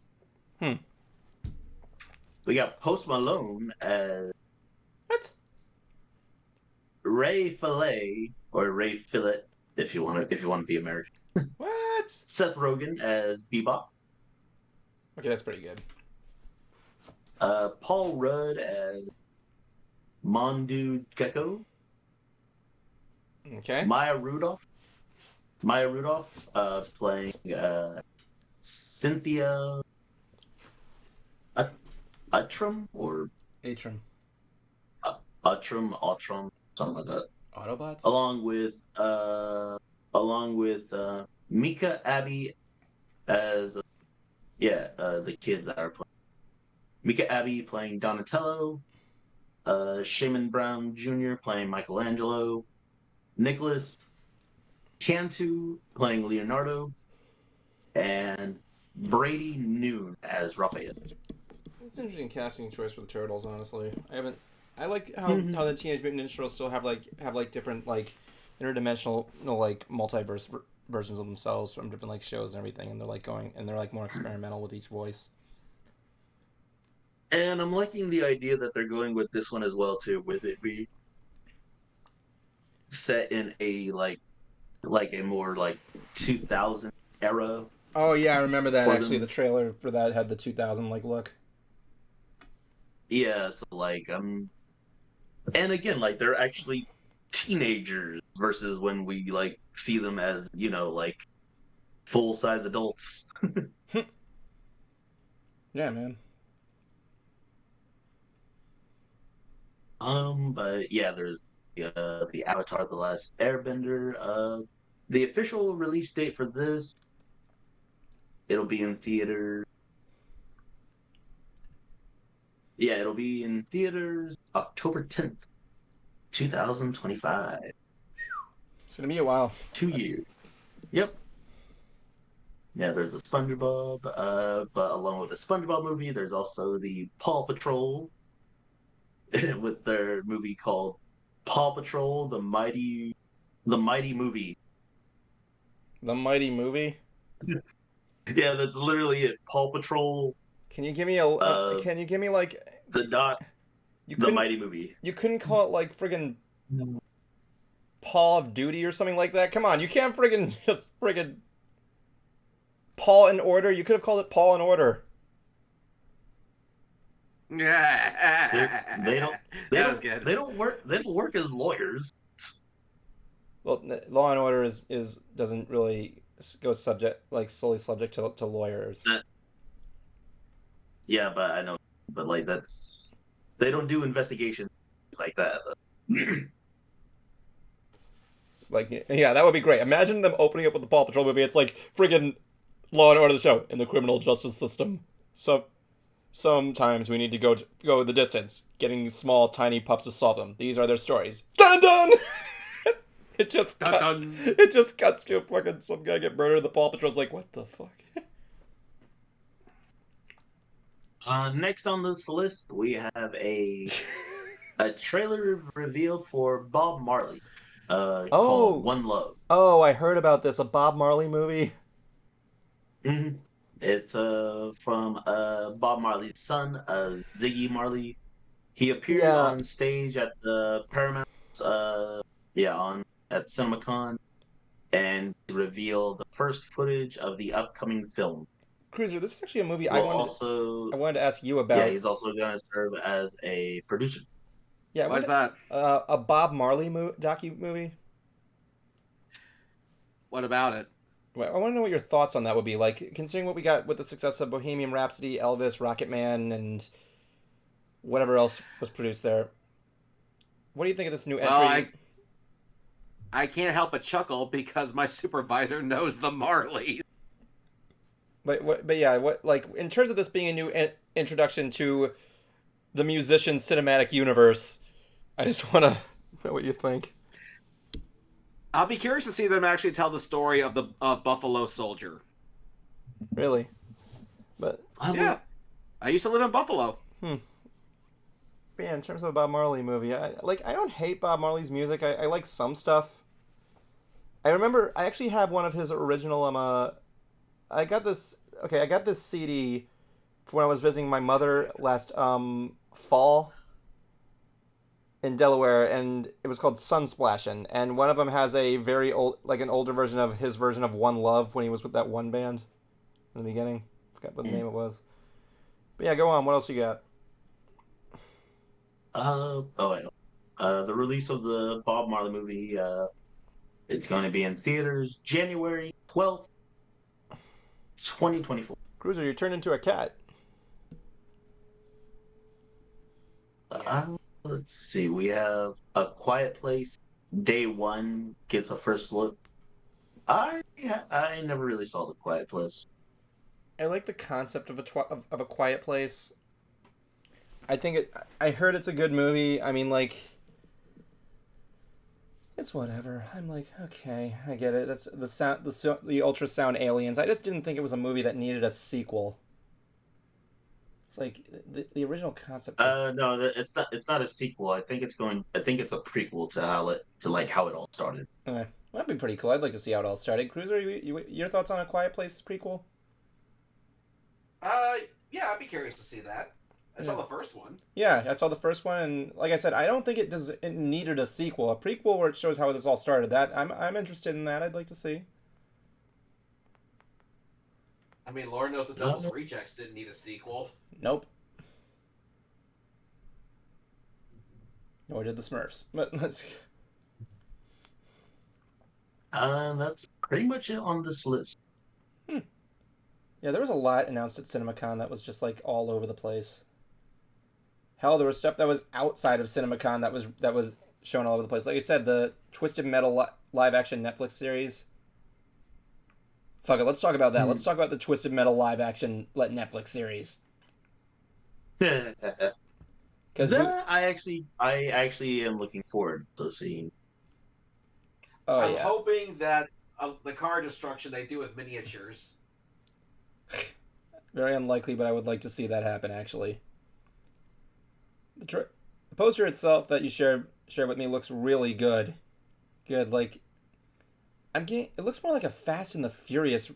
We got Post Malone as What? Ray Fillet or Ray Fillet if you want to be American. What? Seth Rogen as Bebop. Okay, that's pretty good. Paul Rudd as Mondu Gecko. Okay. Maya Rudolph playing Cynthia Uttram or Atrum. Uttram, something like that. Autobots? Along with Mika Abbey as the kids that are playing. Mika Abbey playing Donatello, Shaman Brown Jr. playing Michelangelo, Nicholas Cantu playing Leonardo, and Brady Noon as Raphael. It's an interesting casting choice for the Turtles, honestly. I like how the Teenage Mutant Ninja Turtles still have different interdimensional multiverse versions of themselves from different shows and everything, and they're more experimental with each voice. And I'm liking the idea that they're going with this one as well too, with it being set in a a more 2000 era. Oh yeah, I remember that actually. them. The trailer for that had the 2000 look. Yeah, so and again, they're actually teenagers versus when we see them as full size adults. Yeah, man. But yeah, there's the Avatar: The Last Airbender. The official release date for this, it'll be in theater. Yeah, it'll be in theaters October 10th, 2025. It's gonna be a while. 2 years. Yep. Yeah, there's a SpongeBob, but along with the SpongeBob movie, there's also the Paw Patrol with their movie called Paw Patrol: The Mighty Movie. The Mighty Movie. Yeah, that's literally it. Paw Patrol. Can you give me Can you give me The Mighty Movie. You couldn't call it friggin' Paw of Duty or something like that? Come on, you can't friggin' just friggin' Paw in Order. You could have called it Paw in Order. Yeah. They don't work as lawyers. Well, Law and Order is doesn't really go solely subject to lawyers. Yeah, but I know, but like they don't do investigations like that. Like, yeah, that would be great. Imagine them opening up with the Paw Patrol movie. It's like friggin' Law and Order the show in the criminal justice system. So sometimes we need to go the distance, getting small, tiny pups to solve them. These are their stories. Dun dun. It just Dun, dun. it just cuts to fucking some guy get murdered. The Paw Patrol's like, what the fuck? Next on this list, we have a trailer revealed for Bob Marley, called One Love. Oh, I heard about this. A Bob Marley movie. Mhm. It's from Bob Marley's son, Ziggy Marley. He appeared Yeah. on stage at the Paramount, on at CinemaCon, and revealed the first footage of the upcoming film. Cruiser, this is actually a movie I Well, wanted also, to ask you yeah, about. he's also going to serve as a producer. Yeah, Why's that? A Bob Marley docu movie. What about it? I want to know what your thoughts on that would be. Like, considering what we got with the success of Bohemian Rhapsody, Elvis, Rocketman, and whatever else was produced there. What do you think of this new Well, entry? I can't help but chuckle because my supervisor knows the Marleys. But yeah, what like in terms of this being a new introduction to the musician cinematic universe, I just want to know what you think. I'll be curious to see them actually tell the story of the Buffalo Soldier. Really, but Yeah, I used to live in Buffalo. But yeah, in terms of a Bob Marley movie, I don't hate Bob Marley's music. I like some stuff. I remember I actually have one of his original I got this CD for when I was visiting my mother last fall in Delaware, and it was called Sunsplashin', and one of them has a very old, like an older version of his version of One Love when he was with that one band in the beginning. Forgot what the name it was. But yeah, go on. What else you got? The release of the Bob Marley movie, it's going to be in theaters January 12th, 2024. Cruiser, you turned into a cat. Let's see. We have A Quiet Place. Day one gets a first look. I never really saw The Quiet Place. I like the concept of a quiet place. I heard it's a good movie. I mean, like, it's whatever. I'm like, okay, I get it. That's the sound, the ultrasound aliens. I just didn't think it was a movie that needed a sequel. It's like the original concept. No, it's not. It's not a sequel. I think it's a prequel to how it all started. Okay. That'd be pretty cool. I'd like to see how it all started. Cruiser, your thoughts on A Quiet Place prequel? Yeah, I'd be curious to see that. I saw the first one. Yeah, I saw the first one, and like I said, I don't think it needed a sequel. A prequel where it shows how this all started. That I'm interested in that. I'd like to see. I mean, Lord knows the Devil's Rejects didn't need a sequel. Nope. Nor did the Smurfs. But let's. That's pretty much it on this list. Yeah, there was a lot announced at CinemaCon that was just like all over the place. Hell, there was stuff that was outside of CinemaCon that was shown all over the place. Like I said, the Twisted Metal live action Netflix series. Fuck it, let's talk about that. Let's talk about the Twisted Metal live action Netflix series. Because I actually am looking forward to seeing. Oh, I'm yeah. hoping that the car destruction they do with miniatures. Very unlikely, but I would like to see that happen, actually. The poster itself that you shared with me looks really good. Good, like... it looks more like a Fast and the Furious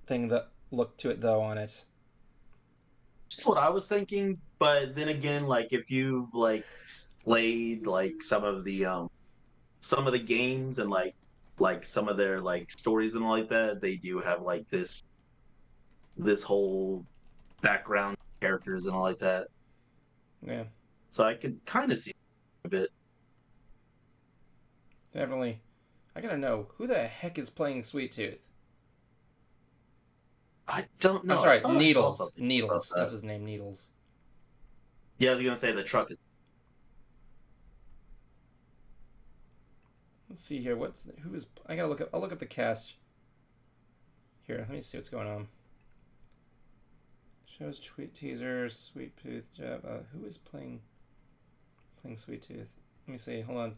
thing that look to it, though, on it. That's what I was thinking, but then again, like, if you, like, played, like, some of the games and, like some of their, like, stories and all like that, they do have, like, this whole background characters and all like that. Yeah. So I could kind of see a bit. Definitely. I gotta know, who the heck is playing Sweet Tooth? I don't know. I'm sorry, I thought I saw Needles. something about Needles. that. That's his name, Needles. Yeah, I was gonna say the truck is. Let's see here. I gotta look up. I'll look up the cast. Here, let me see what's going on. Shows tweet teaser, Sweet Tooth. Who is playing Sweet Tooth? Let me see. Hold on.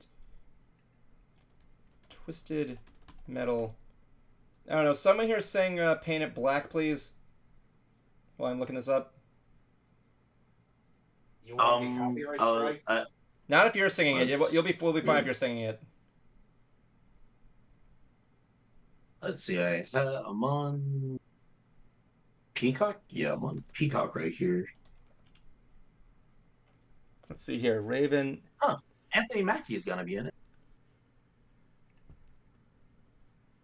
Twisted Metal. I don't know. Someone here is saying paint it black, please. While I'm looking this up. You want to get copyright strike? Not if you're singing it. We'll be fine if you're singing it. Let's see. I'm on Peacock. Yeah, I'm on Peacock right here. Let's see here. Raven. Anthony Mackie is gonna be in it.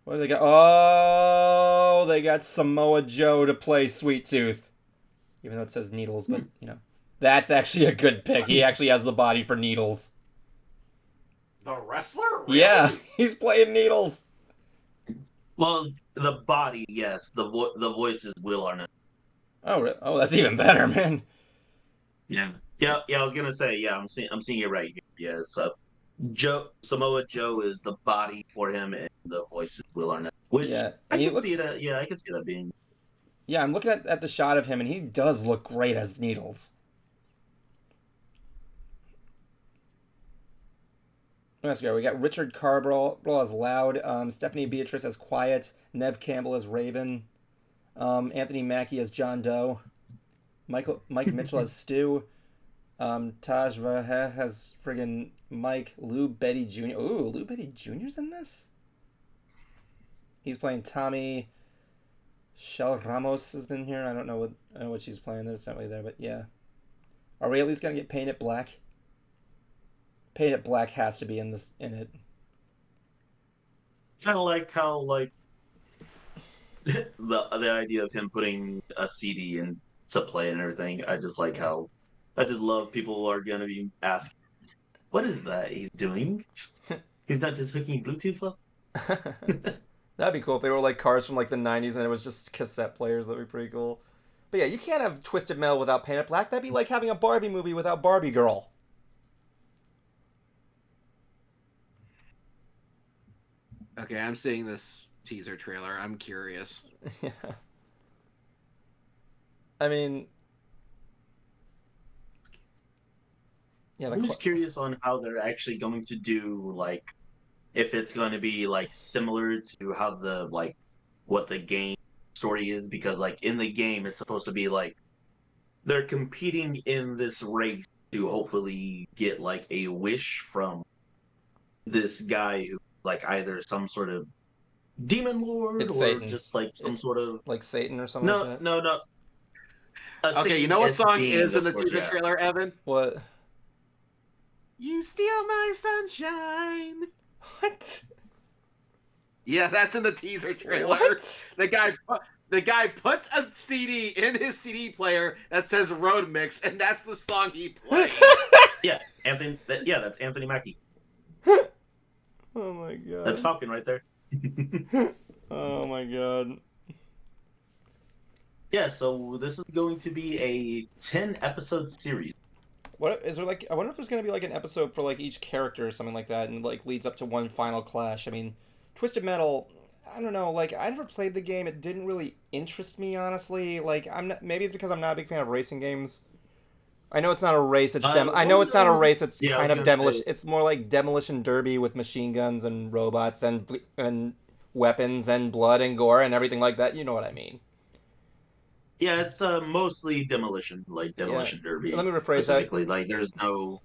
What do they got? Oh, they got Samoa Joe to play Sweet Tooth. Even though it says Needles, but, you know. That's actually a good pick. He actually has the body for Needles. The wrestler? Really? Yeah, he's playing Needles. Well, the body, yes. The voice is Will Arnett. Oh, that's even better, man. Yeah. I was gonna say, yeah. I'm seeing it right here. Yeah. So, Samoa Joe is the body for him, and the voice is Will Arnett. Which Yeah, I can see that. Yeah, I can see that being. Yeah, I'm looking at the shot of him, and he does look great as Needles. What else we got? We got Richard Carbrall as Loud, Stephanie Beatrice as Quiet, Nev Campbell as Raven, Anthony Mackie as John Doe, Mike Mitchell as Stu, Taj Vahe as friggin' Mike, Lou Betty Jr. Ooh, Lou Betty Jr.'s in this? He's playing Tommy. Shell Ramos has been here. I don't know what she's playing. It's not really there, but yeah. Are we at least gonna get Paint It Black? Paint It Black has to be in it. Kind of like how the idea of him putting a CD into play and everything. I just love people are gonna be asking, what is that he's doing? He's not just hooking Bluetooth up. That'd be cool if they were like cars from like the 90s and it was just cassette players. That'd be pretty cool. But yeah, you can't have Twisted Metal without Paint It Black. That'd be like having a Barbie movie without Barbie Girl. Okay, I'm seeing this teaser trailer. I'm curious. Yeah. I mean, yeah. I'm just curious on how they're actually going to do, if it's going to be similar to how what the game story is, because in the game it's supposed to be they're competing in this race to hopefully get a wish from this guy who either some sort of demon lord It's or Satan. just some sort of like Satan or something. no like that. no. Okay, you know what song being, is in the of course, teaser yeah. trailer, Evan? What? You steal my sunshine. What? Yeah, that's in the teaser trailer. What? The guy puts a CD in his CD player that says Road Mix, and that's the song he plays. Yeah, that's Anthony Mackie. Oh my god. That's Falcon right there. Oh my god. Yeah, so this is going to be a 10-episode series. What is there I wonder if there's gonna be an episode for each character or something like that, and leads up to one final clash. I mean, Twisted Metal. I don't know. I never played the game. It didn't really interest me, honestly. Maybe it's because I'm not a big fan of racing games. I know it's not a race. I know it's not a race. It's kind of demolition. It's more like Demolition Derby with machine guns and robots and weapons and blood and gore and everything like that. You know what I mean? Yeah, it's mostly demolition derby. Let me rephrase that. Specifically, there's no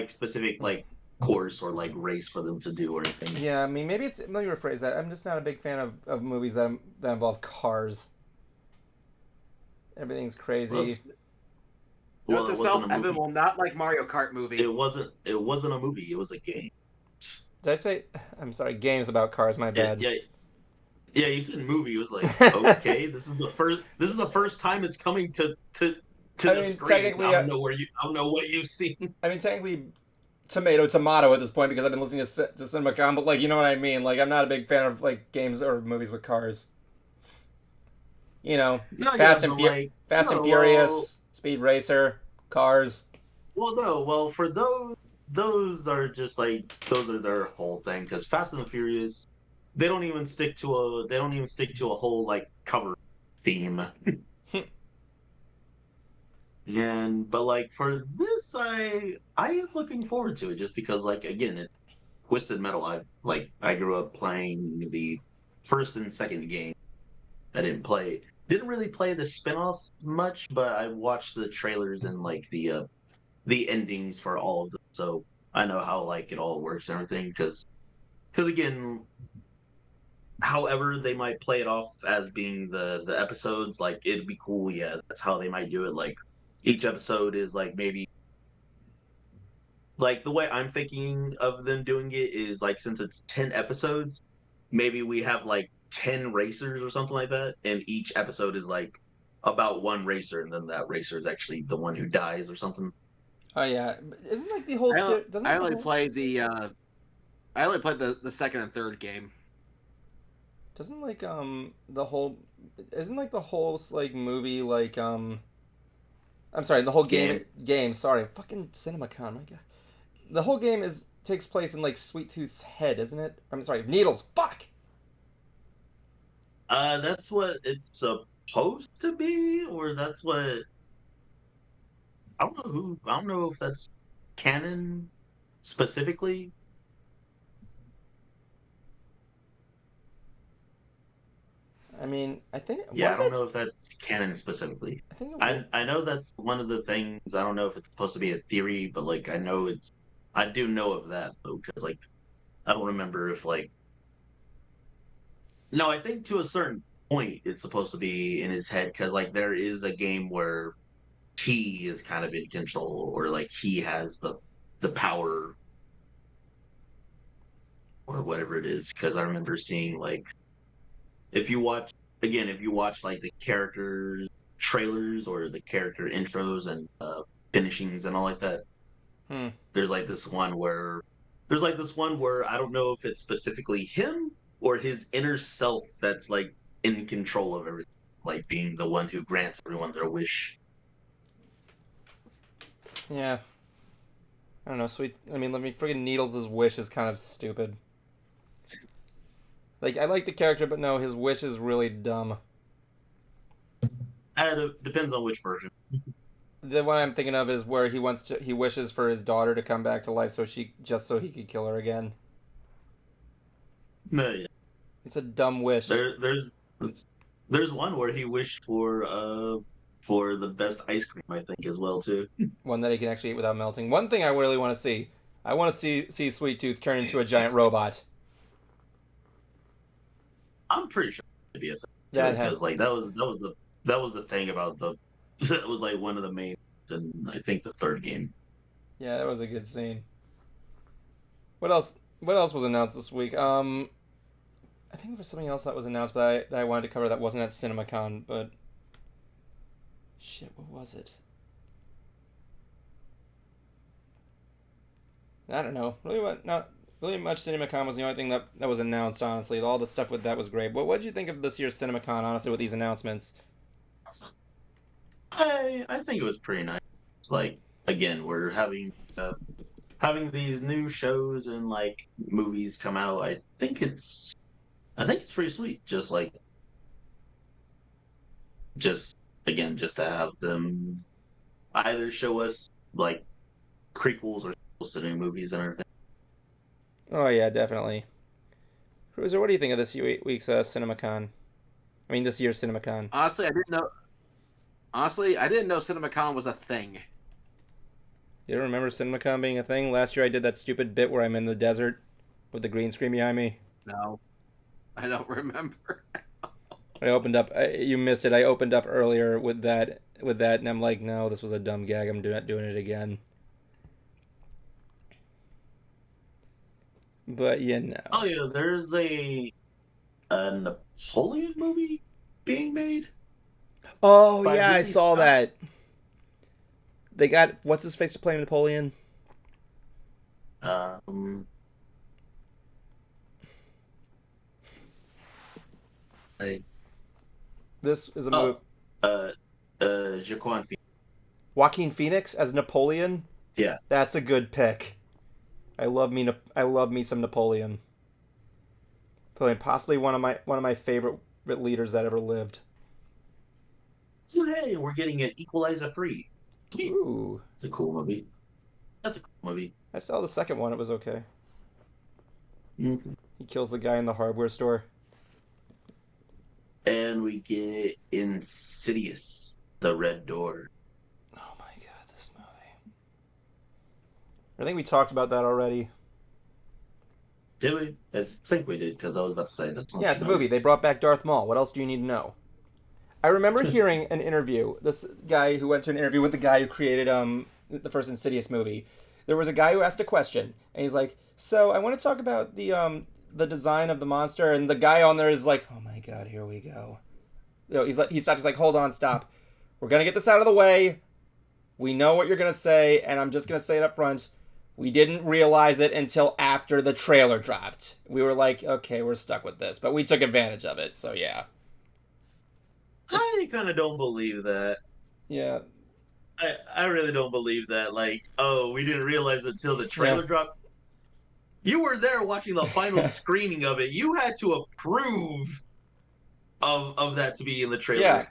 specific course or race for them to do or anything. Yeah, I mean maybe it's. Let me rephrase that. I'm just not a big fan of movies that involve cars. Everything's crazy. Note to self: Evan will not like Mario Kart movie. It wasn't a movie. It was a game. Did I say? I'm sorry. Games about cars. My bad. Yeah, you said movie. It was okay. This is the first time it's coming to the screen. I don't know what you've seen. I mean, technically, tomato at this point because I've been listening to CinemaCon, but you know what I mean. I'm not a big fan of games or movies with cars. You know, No, yeah, Fast but and like Fast and no, well, Furious, Speed Racer, Cars. no, well for those are just like those are their whole thing because Fast and the Furious, they don't even stick to a whole like cover theme. And but like for this, I am looking forward to it just because like again, it Twisted Metal. I grew up playing the first and second game. I didn't really play the spin-offs much, but I watched the trailers and like the endings for all of them, so I know how like it all works and everything. Because again, however they might play it off as being the episodes, like it'd be cool. Yeah, that's how they might do it. Like each episode is like maybe like the way I'm thinking of them doing it is like since it's 10 episodes, maybe we have like 10 racers or something like that, and each episode is like about one racer, and then that racer is actually the one who dies or something. Oh yeah, isn't like the whole doesn't I the only whole played the second and third game. doesn't like the whole isn't like the whole like movie like I'm sorry, the whole Game. game, sorry, fucking CinemaCon, my god. The whole game is takes place in like Sweet Tooth's head, isn't it? I'm sorry, Needles. Fuck. That's what it's supposed to be, or that's what I don't know if that's canon specifically. I mean, I think Yeah, I was don't it? know if that's canon specifically. I think I know that's one of the things. I don't know if it's supposed to be a theory, but like I do know of that though, because like I don't remember if like no, I think to a certain point it's supposed to be in his head because like there is a game where he is kind of in control or like he has the power or whatever it is because I remember seeing like if you watch if you watch like the characters trailers or the character intros and finishings and all like that, Hmm. there's like this one where I don't know if it's specifically him or his inner self that's like in control of everything, like being the one who grants everyone their wish. Yeah. I don't know, sweet. I mean, friggin' Needles' wish is kind of stupid. Like, I like the character, but no, his wish is really dumb. And it depends on which version. The one I'm thinking of is where he wishes for his daughter to come back to life, so he could kill her again. No, yeah. It's a dumb wish. There's one where he wished for the best ice cream, I think, as well too. One that he can actually eat without melting. One thing I really want to see. I want to see Sweet Tooth turn into a giant robot. I'm pretty sure it'd be a thing too, That has because like that was the thing about the that was like one of the main in I think the third game. Yeah, that was a good scene. What else? What else was announced this week? I think there was something else that was announced, but that I wanted to cover that wasn't at CinemaCon. But shit, what was it? I don't know. Not really much. CinemaCon was the only thing that was announced. Honestly, all the stuff with that was great. What did you think of this year's CinemaCon? Honestly, with these announcements. I think it was pretty nice. Like again, we're having these new shows and like movies come out. I think it's pretty sweet. Just again, just to have them either show us like prequels or sequels to new movies and everything. Oh yeah, definitely. Cruiser, what do you think of this week's CinemaCon? I mean, this year's CinemaCon. Honestly, I didn't know CinemaCon was a thing. You don't remember CinemaCon being a thing? Last year I did that stupid bit where I'm in the desert with the green screen behind me. No, I don't remember. I opened up. You missed it. I opened up earlier with that, and I'm like, no, this was a dumb gag. I'm not doing it again. But you know. Oh yeah, there's a Napoleon movie being made. Oh By yeah, I Ridley saw Scott? that. They got what's his face to play Napoleon. Um, I This is a movie. Jaquan Phoenix. Joaquin Phoenix as Napoleon. Yeah. That's a good pick. I love me some Napoleon. Napoleon, possibly one of my favorite leaders that ever lived. Hey, we're getting an Equalizer 3. Ooh. It's a cool movie. That's a cool movie. I saw the second one. It was okay. Mm-hmm. He kills the guy in the hardware store. And we get Insidious, The Red Door. Oh my god, this movie. I think we talked about that already. Did we? I think we did, because I was about to say that's not. Yeah, it's a movie. They brought back Darth Maul. What else do you need to know? I remember hearing an interview. This guy who went to an interview with the guy who created the first Insidious movie. There was a guy who asked a question, and he's like, "So I want to talk about the design of the monster." And the guy on there is like, "Oh my god, here we go." You know, he stops. He's like, "Hold on, stop. We're gonna get this out of the way. We know what you're gonna say, and I'm just gonna say it up front. We didn't realize it until after the trailer dropped. We were like, okay, we're stuck with this, but we took advantage of it. So yeah." I kind of don't believe that. Yeah. I really don't believe that. Like, oh, we didn't realize it until the trailer dropped. You were there watching the final screening of it. You had to approve of that to be in the trailer. Yeah.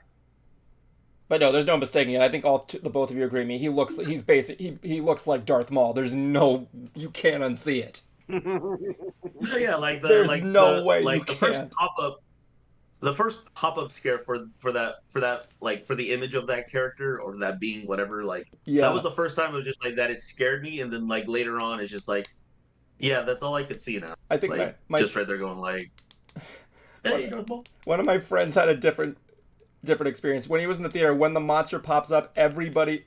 But no, there's no mistaking it. I think the both of you agree with me. He looks like Darth Maul. There's no, you can't unsee it. Yeah, like there's no way like you the can't. The first pop-up scare for that like for the image of that character or that being whatever, like that was the first time it was just like that it scared me, and then like later on it's just like, yeah, that's all I could see now. I think like, my just right there going like, hey, one of my friends had a different experience. When he was in the theater, when the monster pops up, everybody's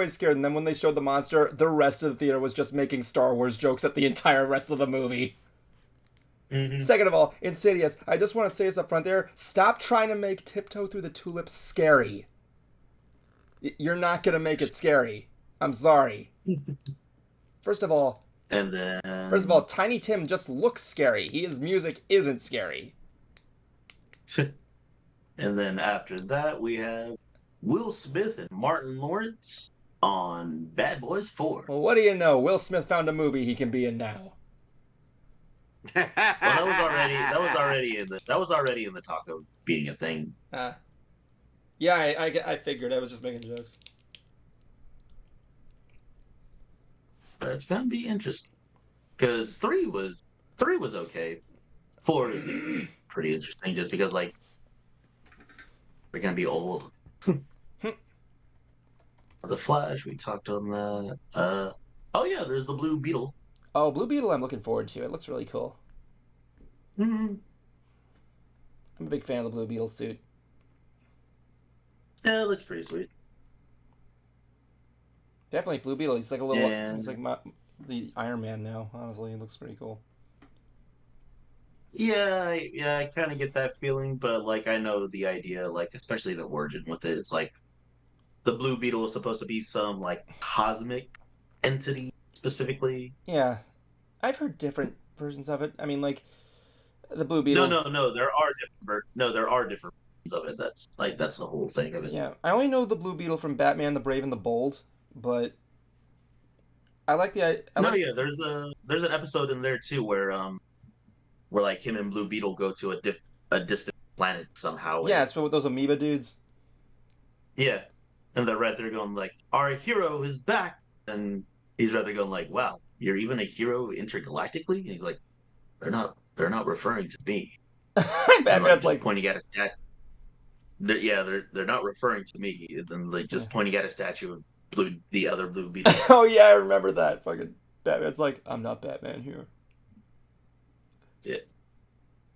scared, and then when they showed the monster, the rest of the theater was just making Star Wars jokes at the entire rest of the movie. Mm-hmm. Second of all, Insidious, I just want to say this up front there, stop trying to make Tiptoe Through the Tulips scary. You're not going to make it scary. I'm sorry. First of all, Tiny Tim just looks scary. His music isn't scary. And then after that, we have Will Smith and Martin Lawrence on Bad Boys 4. Well, what do you know? Will Smith found a movie he can be in now. Well, that was already in the talk of being a thing. Yeah, I figured. I was just making jokes. But it's gonna be interesting because 3 was okay. 4 is gonna be pretty interesting just because like we're gonna be old. The Flash, we talked on that. Oh yeah, there's the Blue Beetle. Oh, Blue Beetle, I'm looking forward to. It looks really cool. Mm-hmm. I'm a big fan of the Blue Beetle suit. Yeah, it looks pretty sweet. Definitely Blue Beetle. He's like a little. He's like the Iron Man now. Honestly, he looks pretty cool. Yeah, I kind of get that feeling, but like I know the idea, like especially the origin with it. It's like the Blue Beetle is supposed to be some like cosmic entity specifically. Yeah, I've heard different versions of it. I mean, like the Blue Beetle. No. There are different versions of it. That's the whole thing of it. Yeah, I only know the Blue Beetle from Batman: The Brave and the Bold, but I like the. There's an episode in there too where like him and Blue Beetle go to a distant planet somehow. Yeah, it's with those amoeba dudes. Yeah, and they're right there going like, "Our hero is back," and he's right there going like, "Wow, you're even a hero intergalactically?" And he's like, "They're not referring to me." Batman's like pointing at a statue. They're not referring to me. And then like just pointing at a statue of the other Blue Beetle. Oh yeah, I remember that. Fucking Batman's like, "I'm not Batman here." Yeah.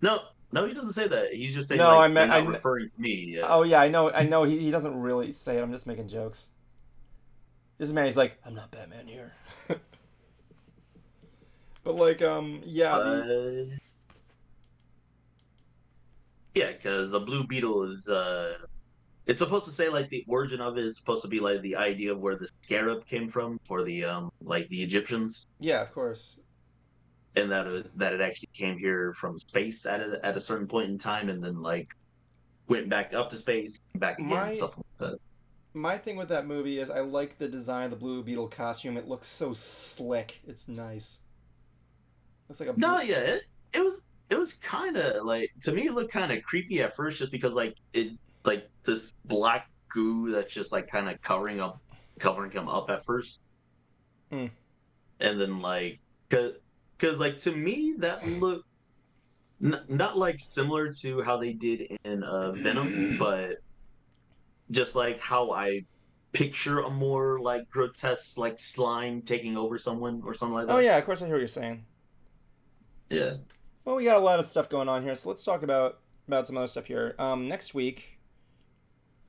No, he doesn't say that. He's just saying no, like, they're not referring to me. Yeah. Oh yeah, I know. He doesn't really say it. I'm just making jokes. This man, he's like, "I'm not Batman here." But like, yeah. Yeah, because the Blue Beetle is it's supposed to say like the origin of it is supposed to be like the idea of where the scarab came from for the like the Egyptians. Yeah, of course. And that it actually came here from space at a certain point in time, and then like went back up to space, back again, something like that. My thing with that movie is I like the design of the Blue Beetle costume. It looks so slick. It's nice. Looks like a No, yeah, it was kind of like, to me it looked kind of creepy at first, just because like it like this black goo that's just like kind of covering him up at first, Mm. and then like cause like to me that looked not like similar to how they did in Venom, but just like how I picture a more like grotesque like slime taking over someone or something like Oh that. yeah, of course I hear what you're saying. Yeah. Well, we got a lot of stuff going on here, so let's talk about some other stuff here. Next week,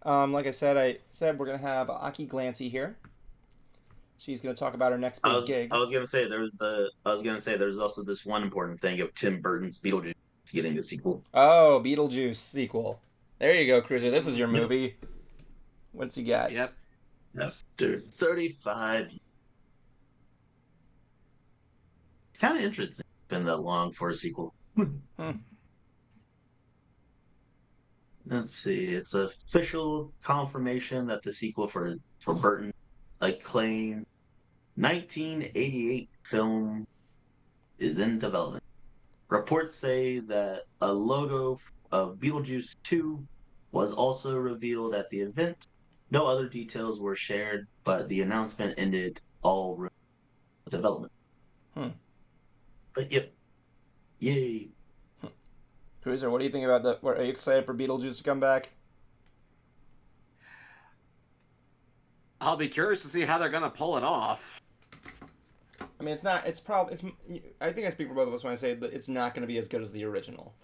like I said, we're gonna have Aki Glancy here. She's gonna talk about her next big gig. I was gonna say there's also this one important thing of Tim Burton's Beetlejuice getting a sequel. Oh, Beetlejuice sequel. There you go, Cruiser. This is your movie. What's you got? Yep. After 35 years. It's kind of interesting. It's been that long for a sequel. Let's see. It's official confirmation that the sequel for Burton acclaimed 1988 film is in development. Reports say that a logo of Beetlejuice 2 was also revealed at the event. No other details were shared, but the announcement ended all development. But yep. Yay. Cruiser, what do you think about that? Are you excited for Beetlejuice to come back? I'll be curious to see how they're gonna pull it off. I mean, it's not. It's probably. It's. I think I speak for both of us when I say that it's not going to be as good as the original.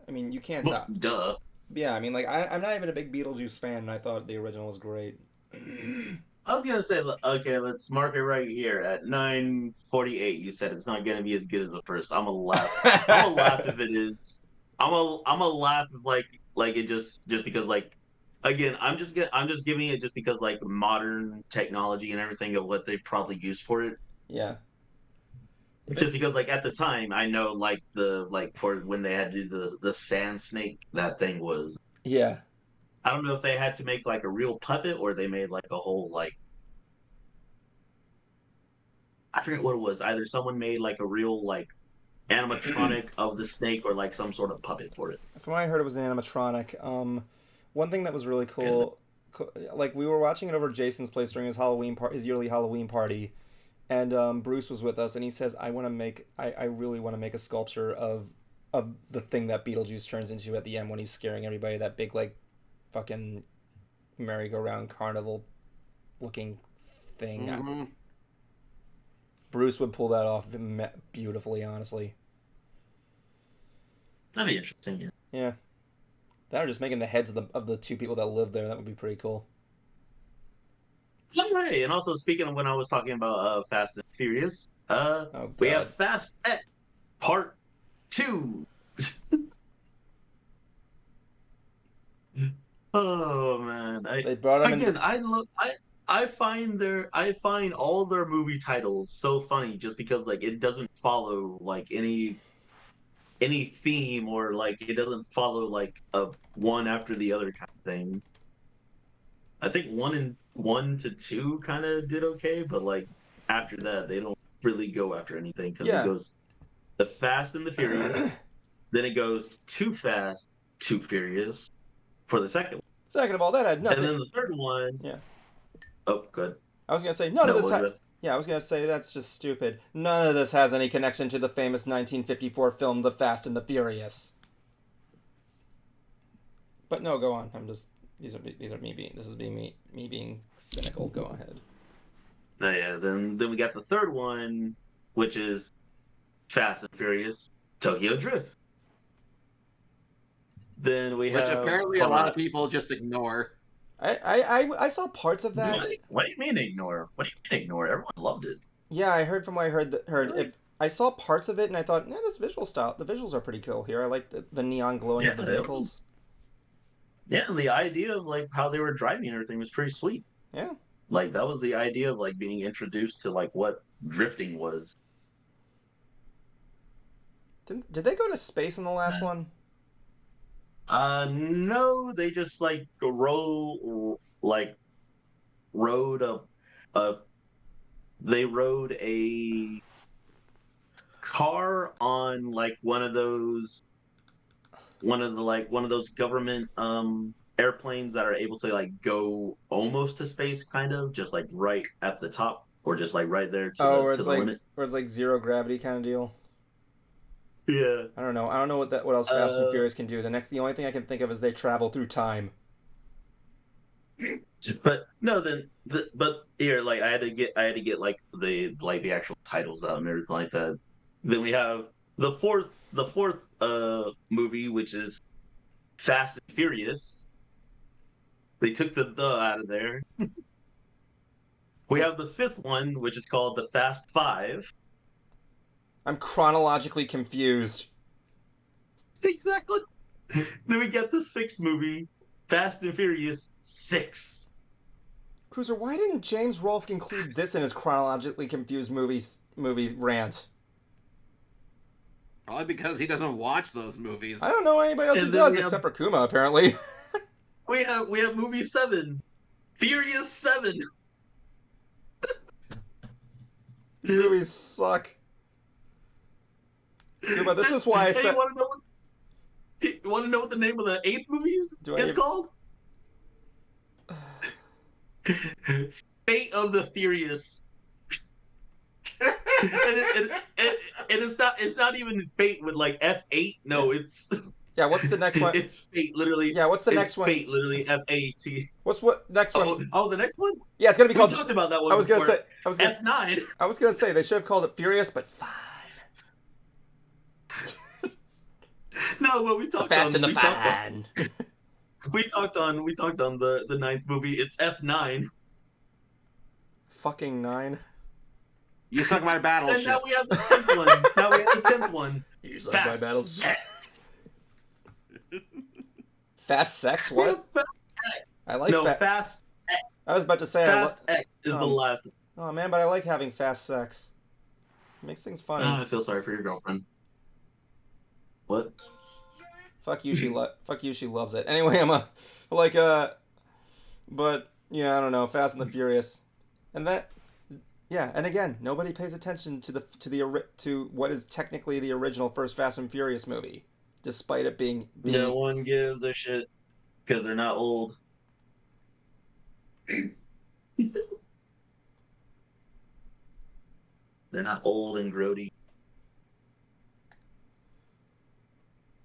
I mean, you can't top. Duh. Yeah, I mean, like I'm not even a big Beetlejuice fan, and I thought the original was great. I was gonna say, okay, let's mark it right here at 9:48. You said it's not gonna be as good as the first. I'm gonna laugh. I'm gonna laugh if it is. I'm gonna laugh if like it just because like again I'm just giving it just because like modern technology and everything of what they probably used for it. Yeah. Just because like at the time I know like for when they had to do the sand snake, that thing was. Yeah. I don't know if they had to make like a real puppet or they made like a whole like I forget what it was. Either someone made like a real like animatronic of the snake or like some sort of puppet for it. From what I heard, it was an animatronic. One thing that was really cool, like we were watching it over at Jason's place during his his yearly Halloween party, and Bruce was with us, and he says, I really want to make a sculpture of the thing that Beetlejuice turns into at the end when he's scaring everybody, that big like fucking merry-go-round carnival looking thing. Mm-hmm. Bruce would pull that off beautifully, honestly. That'd be interesting. Yeah. Yeah. That or just making the heads of the two people that live there. That would be pretty cool. Hey, and also speaking of when I was talking about Fast and Furious, we have Fast X Part 2. Oh man! They brought him again. I find all their movie titles so funny just because like it doesn't follow like any theme or like it doesn't follow like a one after the other kind of thing. I think 1 to 2 kind of did okay, but like after that they don't really go after anything because it goes the Fast and the Furious, then it goes Too Fast, Too Furious for the second one. Second of all, that had nothing. And then the third one. Yeah. Oh, good. I was gonna say none of this. Yeah, I was gonna say that's just stupid. None of this has any connection to the famous 1954 film The Fast and the Furious. But no, go on. I'm just these are me being cynical. Go ahead. Oh, yeah. Then we got the third one, which is Fast and Furious Tokyo Drift. Then we have, which apparently a lot of people just ignore. I saw parts of that. What do you mean ignore? What do you mean ignore? Everyone loved it. Yeah, I heard from what I heard. Really? I saw parts of it and I thought, yeah, this visual style. The visuals are pretty cool here. I like the neon glowing of the vehicles. Yeah, and the idea of like how they were driving and everything was pretty sweet. Yeah. Like that was the idea of like being introduced to like what drifting was. Did they go to space in the last one? No, they just like rode a they rode a car on like one of those government airplanes that are able to like go almost to space, kind of just like right at the top, or just like right there to Oh, the limit. where it's like zero gravity kind of deal. Yeah. I don't know. I don't know what else Fast and Uh, Furious can do. The only thing I can think of is they travel through time. but no, but here, like I had to get like the actual titles out and everything like that. Then we have the fourth movie, which is Fast and Furious. They took the out of there. We have the fifth one, which is called the Fast Five. I'm chronologically confused. Exactly. Then we get the sixth movie, Fast and Furious 6. Cruiser, why didn't James Rolfe include this in his chronologically confused movie rant? Probably because he doesn't watch those movies. I don't know anybody else who And then does we have- except for Kuma, apparently. We have movie 7, Furious 7. These movies suck. Kuma, this is why I Hey, said. you want to know what the name of the eighth movie is called? Fate of the Furious. and it's not even Fate with like F8. No, it's Yeah, what's the next one? It's Fate, literally. Yeah, what's the it's next one? Fate, literally F8. What's next one? Oh, the next one? Yeah, it's gonna be We called. talked about that one. I was gonna before. say. F9. I was gonna say they should have called it Furious, but fine. No, but we The talked Fast on and the Fine. we talked on the ninth movie. It's F9. Fucking 9. You suck my And battleship. now we have the 10th one. Now we have the 10th one. You suck my Fast battles. X. Fast sex? We have What? I like Fast I was about to say Fast X is the last. Oh man, but I like having fast sex. It makes things funny. I feel sorry for your girlfriend. What? Fuck you, she loves it. Anyway, but yeah, I don't know, Fast and the Furious. And that yeah, and again, nobody pays attention to what is technically the original first Fast and Furious movie, despite it being No one gives a shit because they're not old. They're not old and grody.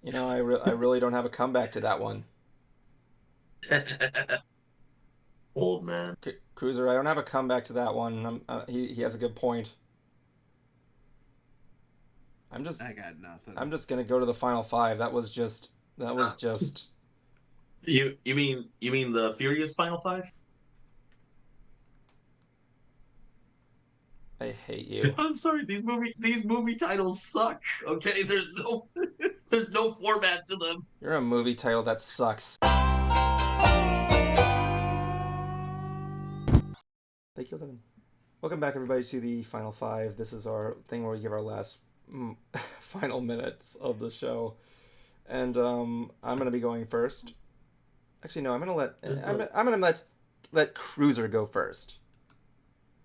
You know, I really don't have a comeback to that one. Old man. Cruiser, I don't have a comeback to that one. He has a good point. I got nothing. I'm just gonna go to the final 5. That was just. You mean the Furious Final Five? I hate you. I'm sorry, these movie titles suck. Okay, there's no format to them. You're a movie title that sucks. Thank you, Levin. Welcome back, everybody, to the Final 5. This is our thing where we give our last final minutes of the show, and I'm gonna be going first. Actually, no, I'm gonna let Cruiser go first.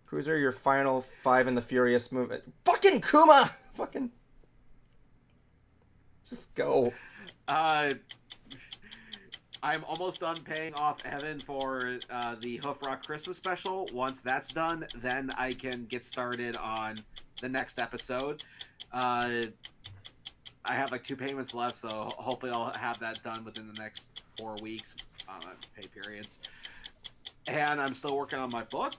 Cruiser, your final 5 in the Furious movie. Fucking Kuma! Fucking. Just go. I'm almost done paying off Evan for the Hoof Rock Christmas special. Once that's done, then I can get started on the next episode. I have like 2 payments left, so hopefully I'll have that done within the next 4 weeks pay periods. And I'm still working on my book,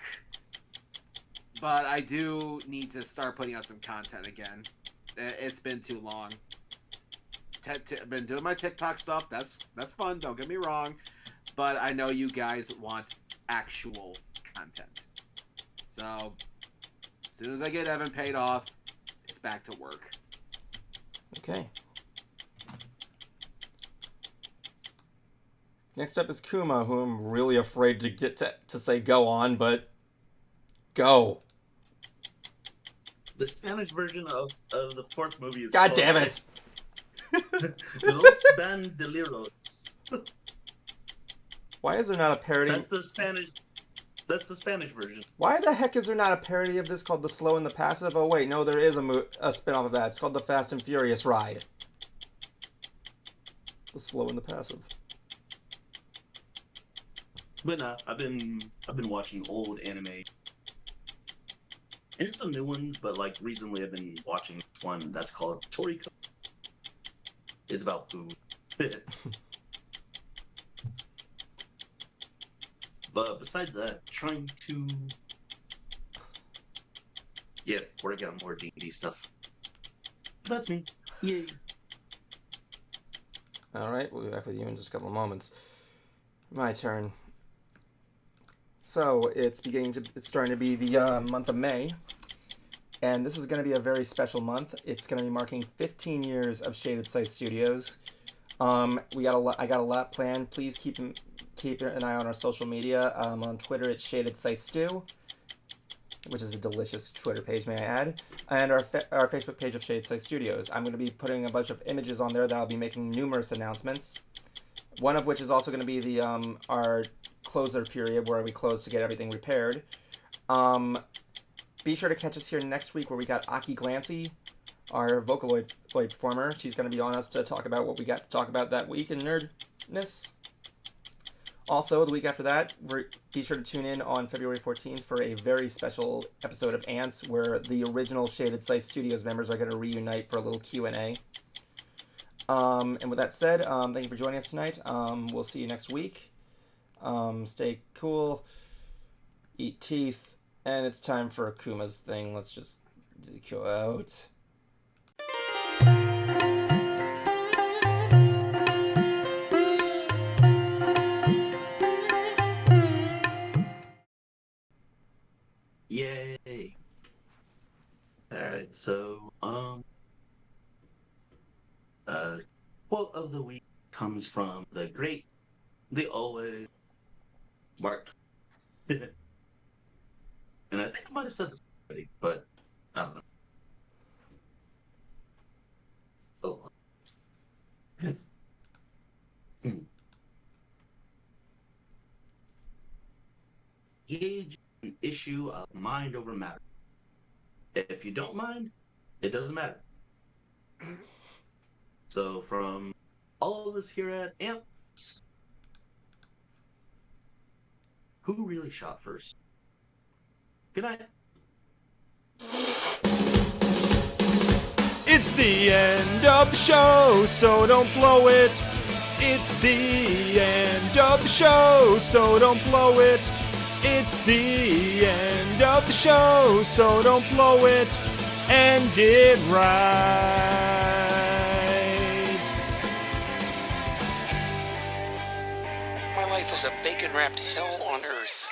but I do need to start putting out some content again. It's been too long. I've been doing my TikTok stuff. That's fun. Don't get me wrong, but I know you guys want actual content. So as soon as I get Evan paid off, it's back to work. Okay. Next up is Kuma, who I'm really afraid to get to say go on, but go. The Spanish version of the fourth movie is. God damn it! Los Bandoleros. Why is there not a parody? That's the Spanish. That's the Spanish version. Why the heck is there not a parody of this called The Slow and the Passive? Oh wait, no, there is a spin-off of that. It's called The Fast and Furious Ride. The Slow and the Passive. But nah, I've been watching old anime. And some new ones, but like recently I've been watching one that's called Toriko. It's about food. But besides that, trying to work out more D&D stuff. That's me. Yay. Alright, we'll be back with you in just a couple of moments. My turn. So, it's starting to be the month of May. And this is going to be a very special month. It's going to be marking 15 years of Shaded Scythe Studios. I got a lot planned. Please keep an eye on our social media. On Twitter, it's Shaded Scythe Stew, which is a delicious Twitter page, may I add, and our Facebook page of Shaded Scythe Studios. I'm going to be putting a bunch of images on there that I'll be making numerous announcements. One of which is also going to be the our closer period where we close to get everything repaired. Be sure to catch us here next week where we got Aki Glancy, our Vocaloid performer. She's going to be on us to talk about what we got to talk about that week in nerdness. Also, the week after that, be sure to tune in on February 14th for a very special episode of Ants where the original Shaded Scythe Studios members are going to reunite for a little Q&A. And with that said, thank you for joining us tonight. We'll see you next week. Stay cool. Eat teeth. And it's time for Akuma's thing. Let's just go out. Yay. Alright, so quote of the week comes from the always Mark. And I think I might have said this already, but I don't know. Oh. Gauge an issue of mind over matter. If you don't mind, it doesn't matter. So from all of us here at Ants, who really shot first? Good night. It's the end of the show, so don't blow it. It's the end of the show, so don't blow it. It's the end of the show, so don't blow it. End it right. My life is a bacon-wrapped hell on earth.